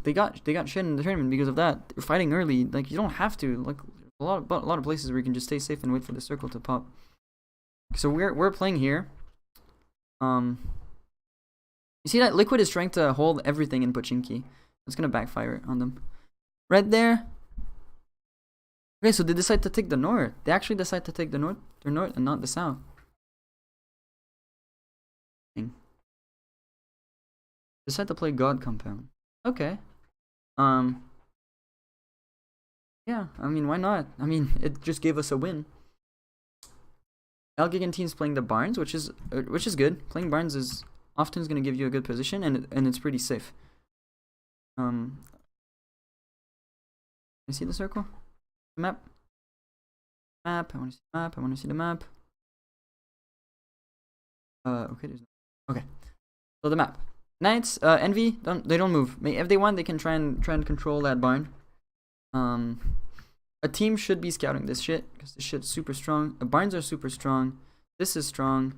They got shit in the tournament because of that. They're fighting early. Like you don't have to. Like a lot of places where you can just stay safe and wait for the circle to pop. So we're playing here. You see that Liquid is trying to hold everything in Pochinki. It's gonna backfire on them. Right there. Okay, so they decide to take the north. They actually decide to take the north, and not the south. Decide to play God Compound. Okay. Yeah, I mean, why not? I mean, it just gave us a win. Giganteen's playing the Barnes, which is good. Playing Barnes is often going to give you a good position, and it's pretty safe. You see the circle? The map. I want to see the map. I want to see the map. Okay, there's no. Okay. So the map. Knights, Envy, they don't move. If they want, they can try and control that barn. A team should be scouting this shit because this shit's super strong. The barns are super strong. This is strong.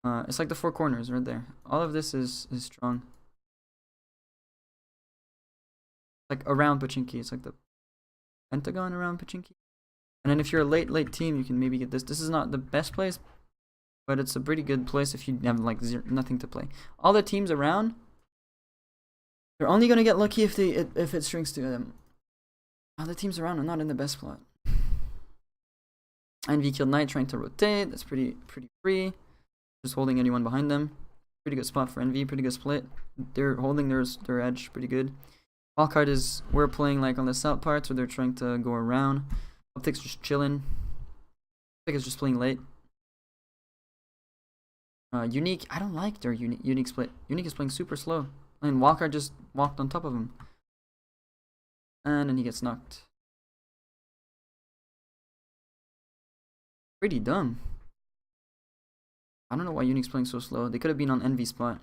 It's like the 4 corners right there. All of this is strong. Like around Pochinki, it's like the pentagon around Pochinki. And then if you're a late team, you can maybe get this. This is not the best place, but it's a pretty good place if you have like nothing to play. All the teams around, they're only gonna get lucky if it strings to them. All the teams around are not in the best spot. Envy killed Knight trying to rotate. That's pretty free. Just holding anyone behind them. Pretty good spot for Envy. Pretty good split. They're holding their edge pretty good. Wildcard is we're playing like on the south part, so they're trying to go around. Optic's just chilling. Optic is just playing late. Unique, I don't like their unique split. Unique is playing super slow. I mean, Wildcard just walked on top of him. And then he gets knocked. Pretty dumb. I don't know why Unique's playing so slow. They could have been on Envy spot.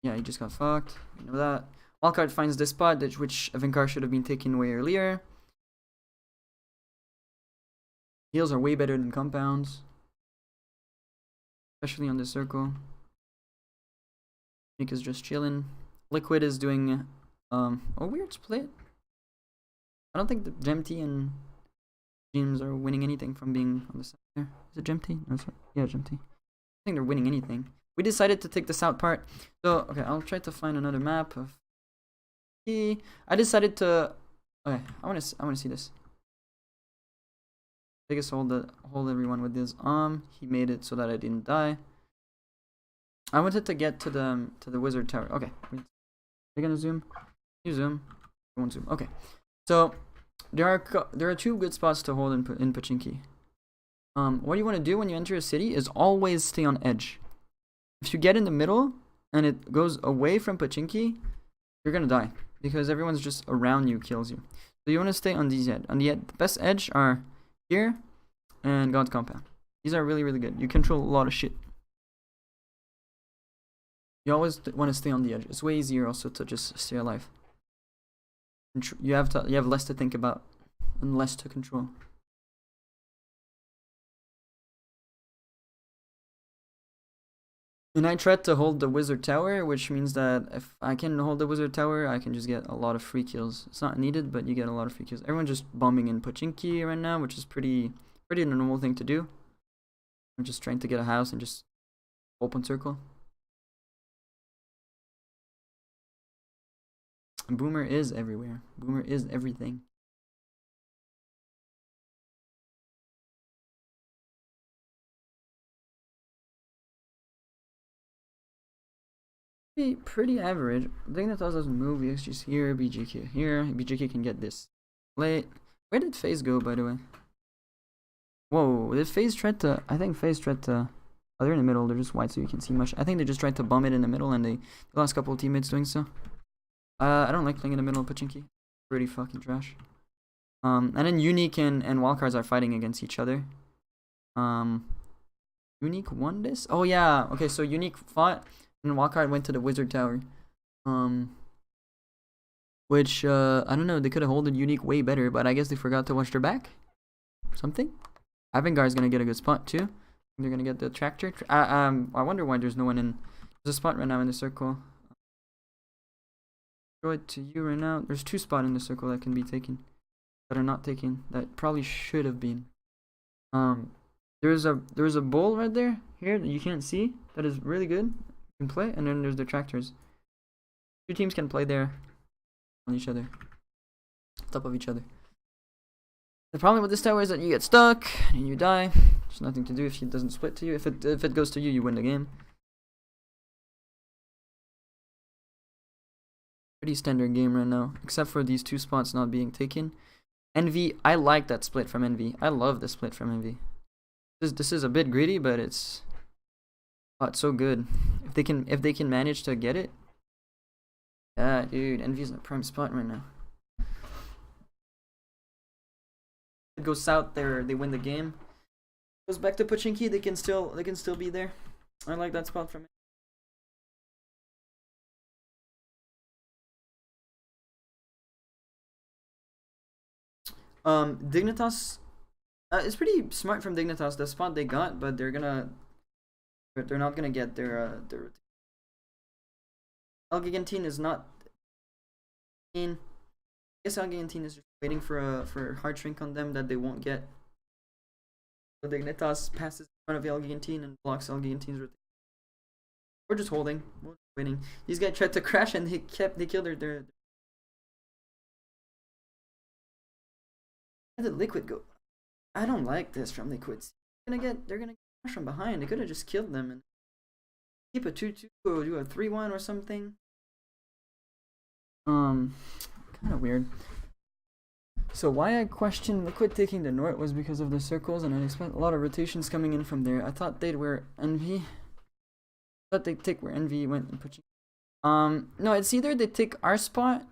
Yeah, he just got fucked. You know that. Wildcard finds this spot, which Erangel should have been taken way earlier. Heals are way better than compounds. Especially on this circle. Unique is just chilling. Liquid is doing a weird split. I don't think the Gemty and James are winning anything from being on the side there. Is it Gemty? No, sorry. Yeah, Gemty. I don't think they're winning anything. We decided to take the south part. So, okay, I'll try to find another map of I decided to okay, I wanna see this. Biggest hold everyone with this he made it so that I didn't die. I wanted to get to the wizard tower. Okay. They're gonna zoom. You zoom. I won't zoom. Okay. So there are 2 good spots to hold in Pochinki. What you want to do when you enter a city is always stay on edge. If you get in the middle and it goes away from Pochinki, you're gonna die because everyone's just around you kills you. So you want to stay on these edge. On the best edge are here and God Compound. These are really good. You control a lot of shit. You always want to stay on the edge. It's way easier also to just stay alive. You have less to think about and less to control. And I tried to hold the wizard tower, which means that if I can hold the wizard tower, I can just get a lot of free kills. It's not needed, but you get a lot of free kills. Everyone's just bombing in Pochinki right now, which is pretty normal thing to do. I'm just trying to get a house and just open circle. And Boomer is everywhere. Boomer is everything. Pretty average. Dignitas doesn't move. EXG's here. BGK here. BGK can get this late. Where did FaZe go, by the way? Whoa, did FaZe try to... I think FaZe tried to... Oh, they're in the middle. They're just wide so you can see much. I think they just tried to bomb it in the middle and they lost a couple of teammates doing so. I don't like playing in the middle of Pochinki. Pretty fucking trash. And then Unique and Wildcards are fighting against each other. Unique won this? Oh yeah, okay, so Unique fought and Wildcard went to the Wizard Tower. Which, I don't know, they could have holded Unique way better, but I guess they forgot to watch their back? Something? Avangar's gonna get a good spot too. They're gonna get the tractor. I wonder why there's no one in... There's a spot right now in the circle. Throw it to you right now. There's 2 spots in the circle that can be taken. That are not taken. That probably should have been. There's a bowl right there. Here that you can't see. That is really good. You can play. And then there's the tractors. 2 teams can play there. On each other. Top of each other. The problem with this tower is that you get stuck and you die. There's nothing to do if it doesn't split to you. If it goes to you, you win the game. Pretty standard game right now, except for these 2 spots not being taken. Envy, I like that split from Envy. I love the split from Envy. This is a bit greedy, but it's so good. If they can manage to get it. Yeah, dude, Envy's in the prime spot right now. It goes south there, they win the game. Goes back to Pochinki, they can still be there. I like that spot from it. Dignitas, it's pretty smart from Dignitas the spot they got, but they're not gonna get their Elgigantine is not. I guess Elgigantine is just waiting for a hard shrink on them that they won't get. So Dignitas passes in front of Elgigantine and blocks Elgigantine's rotation. We're just holding, we're just waiting. These guys tried to crash and they killed their. Where did Liquid go? I don't like this from Liquids. They're gonna get crash from behind. They could have just killed them and keep a 2-2 or do a 3-1 or something. Kind of weird. So why I questioned Liquid taking the North was because of the circles, and I expect a lot of rotations coming in from there. I thought they'd wear Envy. I thought they'd take where Envy went and put. No, it's either they take our spot,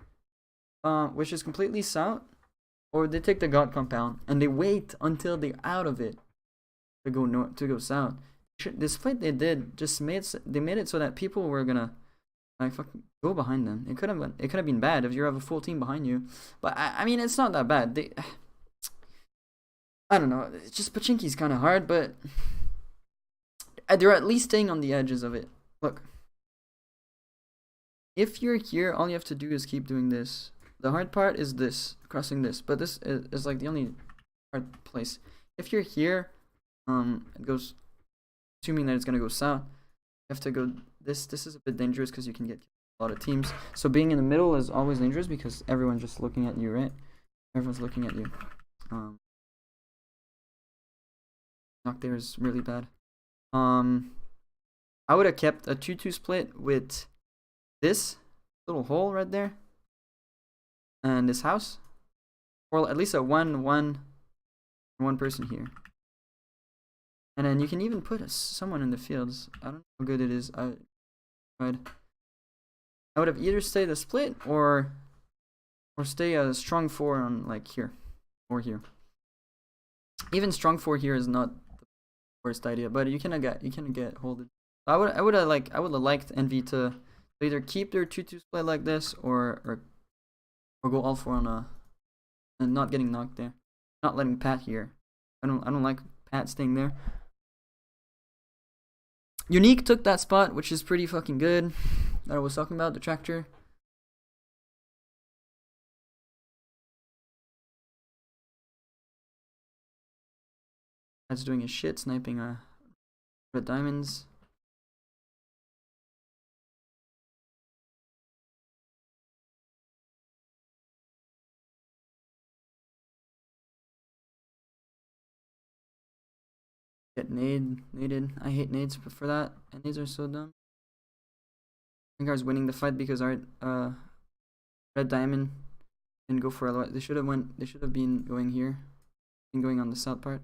which is completely south, or they take the God compound and they wait until they're out of it to go north, to go south. This fight they did just made it so that people were gonna like fucking go behind them. It could have been bad if you have a full team behind you, but I mean it's not that bad. I don't know. It's just Pochinki's kind of hard, but they're at least staying on the edges of it. Look, if you're here, all you have to do is keep doing this. The hard part is this, crossing this, but this is like the only hard place. If you're here, it goes, assuming that it's gonna go south, you have to go this. This is a bit dangerous because you can get a lot of teams. So being in the middle is always dangerous because everyone's just looking at you, right? Everyone's looking at you. Knock there is really bad. I would have kept a 2-2 split with this little hole right there. And this house, or at least a 1-1 person here, and then you can even put someone in the fields. I don't know how good it is. I would have either stayed a split or stay a strong 4 on like here or here. Even strong 4 here is not the worst idea, but you cannot get holded. I would have liked Envy to either keep their 2-2 split like this or go all 4 on and not getting knocked there, not letting Pat here. I don't like Pat staying there. Unique took that spot, which is pretty fucking good. That I was talking about, the tractor. That's doing his shit, sniping red diamonds. Get naded. I hate nades for that. And nades are so dumb. Rengar's winning the fight because our red diamond didn't go for a. They should have been going here. Been going on the south part.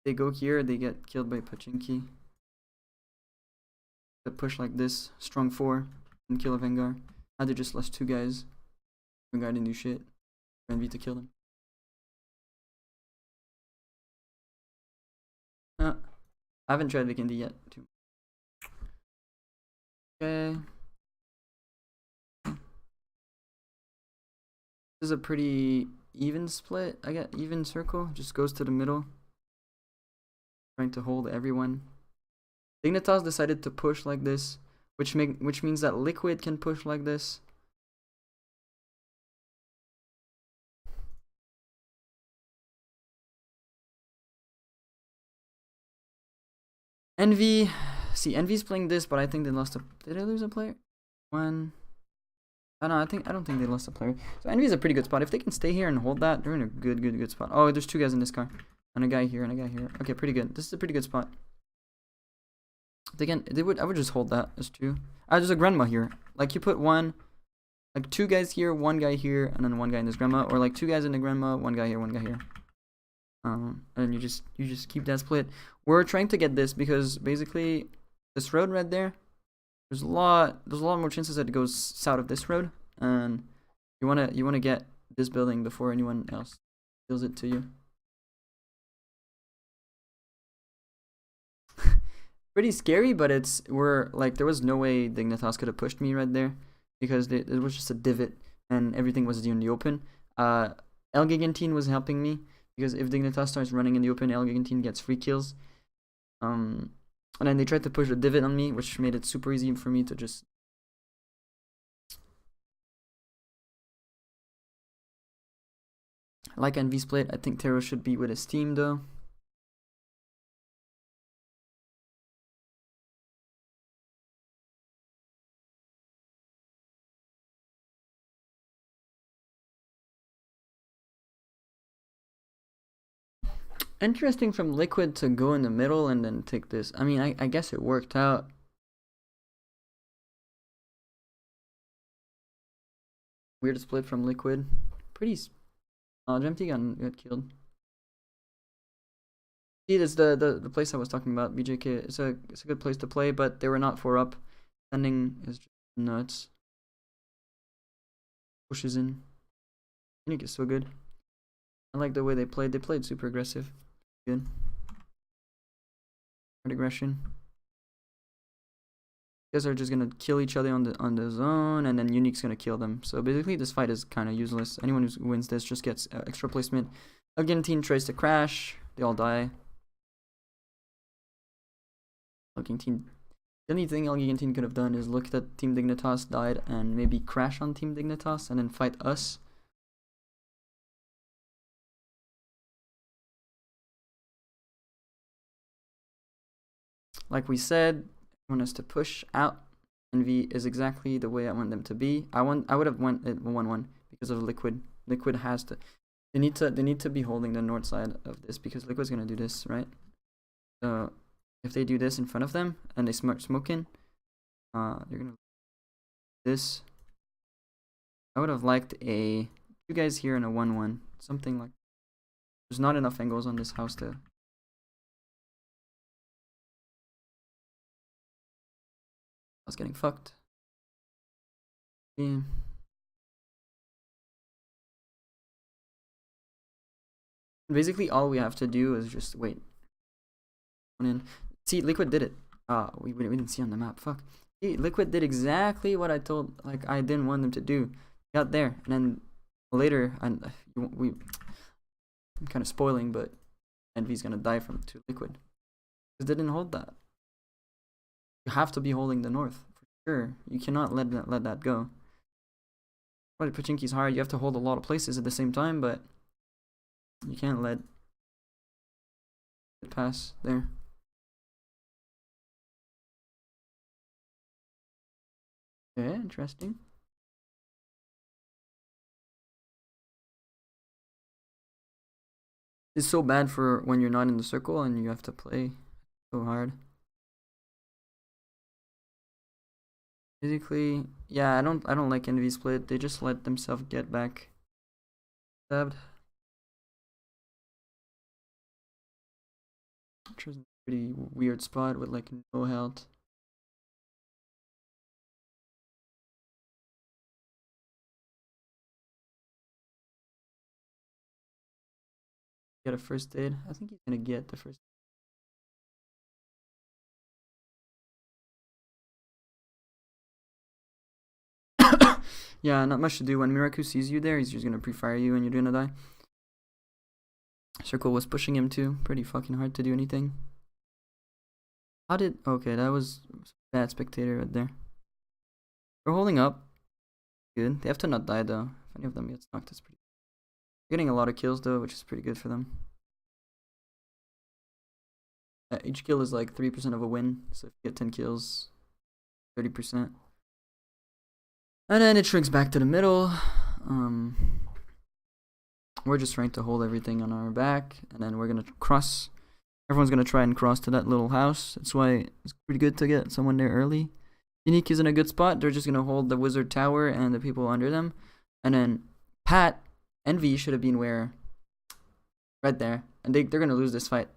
They go here, they get killed by Pachinki. The push like this, strong 4, and kill a Rengar. Now they just lost 2 guys. Rengar didn't do shit. Envy to kill them. I haven't tried Vikendi yet. Okay. This is a pretty even split. I got even circle. Just goes to the middle. Trying to hold everyone. Dignitas decided to push like this, which means that Liquid can push like this. Envy, see, Envy's playing this, but I think they lost a. Did they lose a player? One. I don't think they lost a player. So Envy's a pretty good spot. If they can stay here and hold that, they're in a good spot. Oh, there's 2 guys in this car, and a guy here and a guy here. Okay, pretty good. This is a pretty good spot. I would just hold that as 2. There's a grandma here. Like you put like 2 guys here, 1 guy here, and then 1 guy in this grandma, or like 2 guys in the grandma, 1 guy here, 1 guy here. And you just keep that split. We're trying to get this because basically this road right there, there's a lot more chances that it goes south of this road, and you wanna get this building before anyone else steals it to you. Pretty scary, but there was no way Dignitas could have pushed me right there because it was just a divot and everything was in the open. El Gigantine was helping me because if Dignitas starts running in the open, El Gigantine gets free kills. And then they tried to push a divot on me, which made it super easy for me to just. I like Envy split. I think Taro should be with his team though. Interesting from Liquid to go in the middle and then take this. I mean, I guess it worked out. Weird split from Liquid. Pretty. Gemty got killed. See, this the place I was talking about. BJK. It's a good place to play, but they were not 4 up. Sending is just nuts. Pushes in. Unique is so good. I like the way they played. They played super aggressive. Good. Hard aggression. You guys are just gonna kill each other on the zone, and then Unique's gonna kill them. So basically, this fight is kind of useless. Anyone who wins this just gets extra placement. Argentine tries to crash. They all die. Argentine. The only thing Argentine could have done is look that Team Dignitas died and maybe crash on Team Dignitas and then fight us. Like we said, I want us to push out. Envy is exactly the way I want them to be. I would have went at 1-1 because of Liquid. Liquid has to. They need to be holding the north side of this because Liquid's gonna do this, right? So if they do this in front of them and they start smoking, you're gonna this. I would have liked a 2 guys here and a 1-1, something like. There's not enough angles on this house to. I was getting fucked. Yeah. Basically, all we have to do is just wait. In. See, Liquid did it. We didn't see on the map. Fuck. See, Liquid did exactly what I told. Like I didn't want them to do. Got there, and then later, I'm kind of spoiling, but Envy's gonna die to Liquid because they didn't hold that. You have to be holding the north for sure. You cannot let that go. But Pachinki's hard. You have to hold a lot of places at the same time, but you can't let it pass there. Okay, interesting. It's so bad for when you're not in the circle and you have to play so hard. Basically, yeah, I don't like Envy split. They just let themselves get back stabbed. Which was a pretty weird spot with like no health. Get a first aid. I think he's gonna get the first. Yeah, not much to do. When Miraku sees you there, he's just gonna pre-fire you and you're gonna die. Circle was pushing him too. Pretty fucking hard to do anything. How did... Okay, that was bad spectator right there. We're holding up. Good. They have to not die though. If any of them gets knocked, that's pretty... They're getting a lot of kills though, which is pretty good for them. Each kill is like 3% of a win. So if you get 10 kills, 30%. And then it shrinks back to the middle. We're just trying to hold everything on our back. And then we're going to cross. Everyone's going to try and cross to that little house. That's why it's pretty good to get someone there early. Unique is in a good spot. They're just going to hold the wizard tower and the people under them. And then Pat and V should have been where? Right there. And they're going to lose this fight.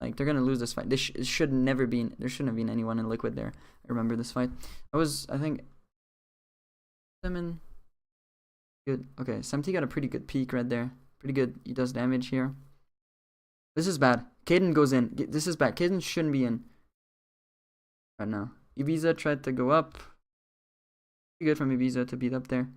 Like, they're going to lose this fight. There shouldn't have been anyone in liquid there. I remember this fight. I think... Lemon. Good. Okay, Semti got a pretty good peek right there. Pretty good. He does damage here. This is bad. Caden goes in. This is bad. Caden shouldn't be in right now. Ibiza tried to go up. Pretty good from Ibiza to beat up there.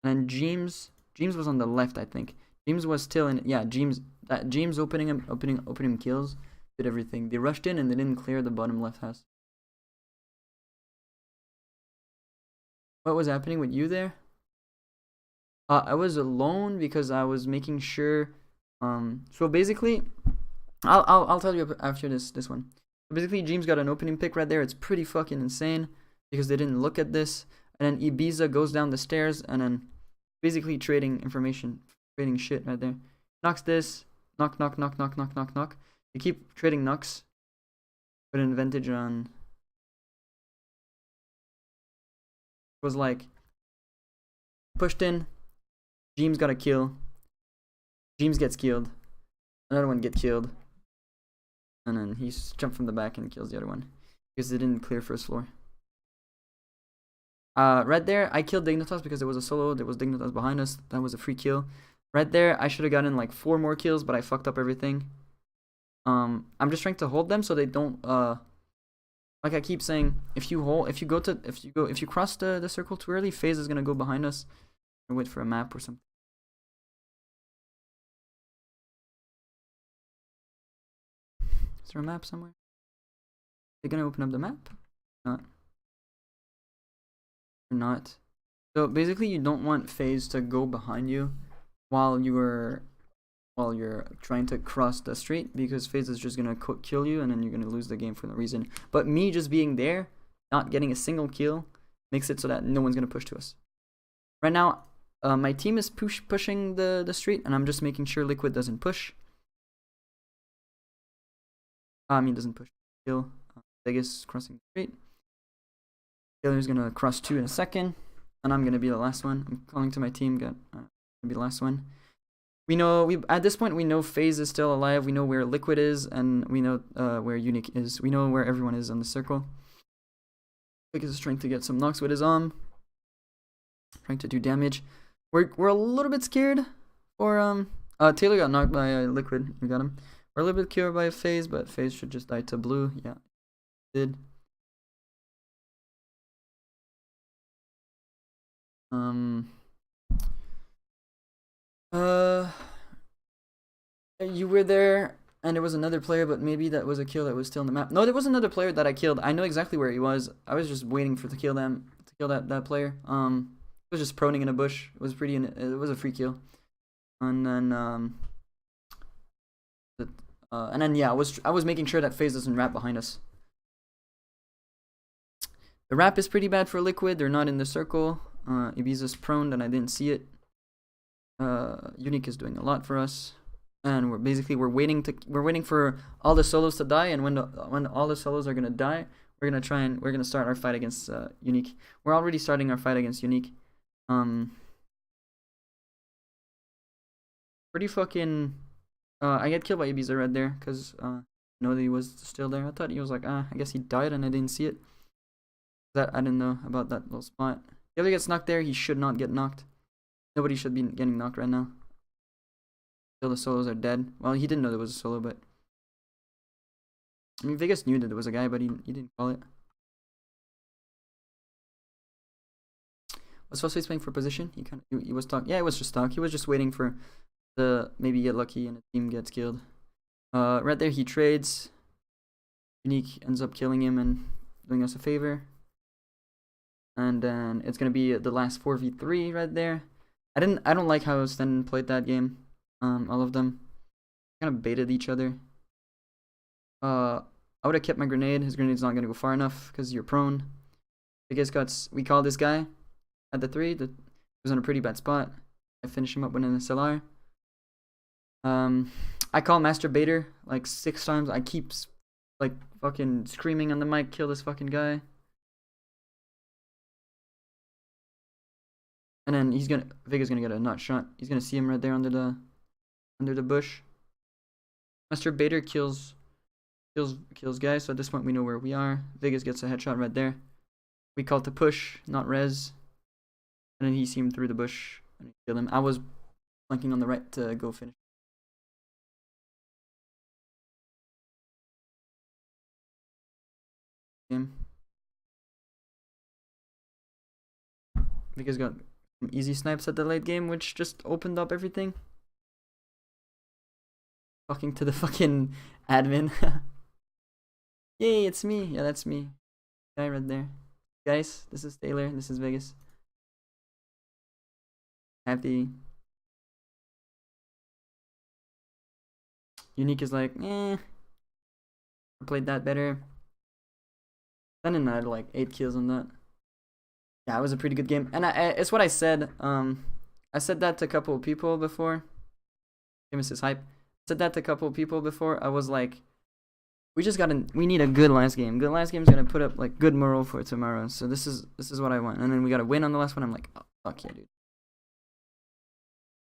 And then James was on the left, I think. James was still in. Yeah, James opening kills. Did everything. They rushed in and they didn't clear the bottom left house. What was happening with you there? I was alone because I was making sure. So basically, I'll tell you after this one. So basically, James got an opening pick right there. It's pretty fucking insane because they didn't look at this. And then Ibiza goes down the stairs and then basically trading information, trading shit right there. Knocks this. Knock. You keep trading knocks. Put an advantage on. It was like pushed in. James got a kill. James gets killed. Another one get killed. And then he jumped from the back and kills the other one. Because they didn't clear first floor. Right there, I killed Dignitas because there was a solo. There was Dignitas behind us. That was a free kill. Right there, I should have gotten like 4 more kills, but I fucked up everything. I'm just trying to hold them so they don't like I keep saying, if you cross the circle too early, FaZe is gonna go behind us and wait for a map or something. Is there a map somewhere? They're gonna open up the map? Not. Or not. So basically, you don't want FaZe to go behind you while you're trying to cross the street, because FaZe is just gonna kill you and then you're gonna lose the game for no reason. But me just being there, not getting a single kill, makes it so that no one's gonna push to us. Right now, my team is pushing the street, and I'm just making sure Liquid doesn't push. Doesn't push. Kill. Vegas crossing the street. Taylor's gonna cross 2 in a second, and I'm gonna be the last one. I'm calling to my team. Gonna be the last one. We know at this point we know FaZe is still alive. We know where Liquid is, and we know where Unique is. We know where everyone is on the circle. Vegas is trying to get some knocks with his arm, trying to do damage. We're a little bit scared for Taylor got knocked by Liquid. We got him. We're a little bit scared by FaZe, but FaZe should just die to blue. Yeah, did. You were there. And there was another player, but maybe that was a kill that was still on the map. No, there was another player that I killed. I know exactly where he was. I was just waiting to kill that player. It was just proning in a bush. It was it was a free kill. And then yeah, I was making sure that FaZe doesn't wrap behind us. The wrap is pretty bad for Liquid. They're not in the circle. Ibiza's proned and I didn't see it. Unique is doing a lot for us. And we're waiting for all the solos to die, and when all the solos are gonna die, we're gonna start our fight against Unique. We're already starting our fight against Unique. Pretty fucking. I get killed by Ibiza right there because I know that he was still there. I thought he was like I guess he died and I didn't see it. That I didn't know about that little spot. If he ever gets knocked there, he should not get knocked. Nobody should be getting knocked right now. Till the solos are dead. Well, he didn't know there was a solo, but I mean, Vegas knew that there was a guy, but he didn't call it. Was Phosphate playing for position? He was talk. Yeah, it was just talk. He was just waiting for the maybe get lucky and the team gets killed. Right there he trades. Unique ends up killing him and doing us a favor. And then it's gonna be the last 4v3 right there. I don't like how Sten played that game. All of them kind of baited each other. I would have kept my grenade. His grenade's not gonna go far enough because you're prone. We call this guy at the 3. That was in a pretty bad spot. I finish him up with an SLR. I call Masturbator like 6 times. I keep like fucking screaming on the mic, kill this fucking guy. And then Vega's gonna get a nut shot. He's gonna see him right there under the bush. Masturbator kills guys, so at this point we know where we are. Vegas gets a headshot right there. We call it to push, not res. And then he see him through the bush and kill him. I was flanking on the right to go finish him. Vegas got some easy snipes at the late game, which just opened up everything. Talking to the fucking admin. Yay, it's me. Yeah, that's me. Guy right there. Guys, this is Taylor. This is Vegas. Happy. Unique is like, I played that better. Then I had like 8 kills on that. Yeah, it was a pretty good game. And it's what I said. I said that to a couple of people before. Famous is hype. I said that to a couple of people before. I was like, we need a good last game. Good last game is gonna put up like good morale for tomorrow. So this is what I want. And then we got to win on the last one. I'm like, oh, fuck yeah, dude.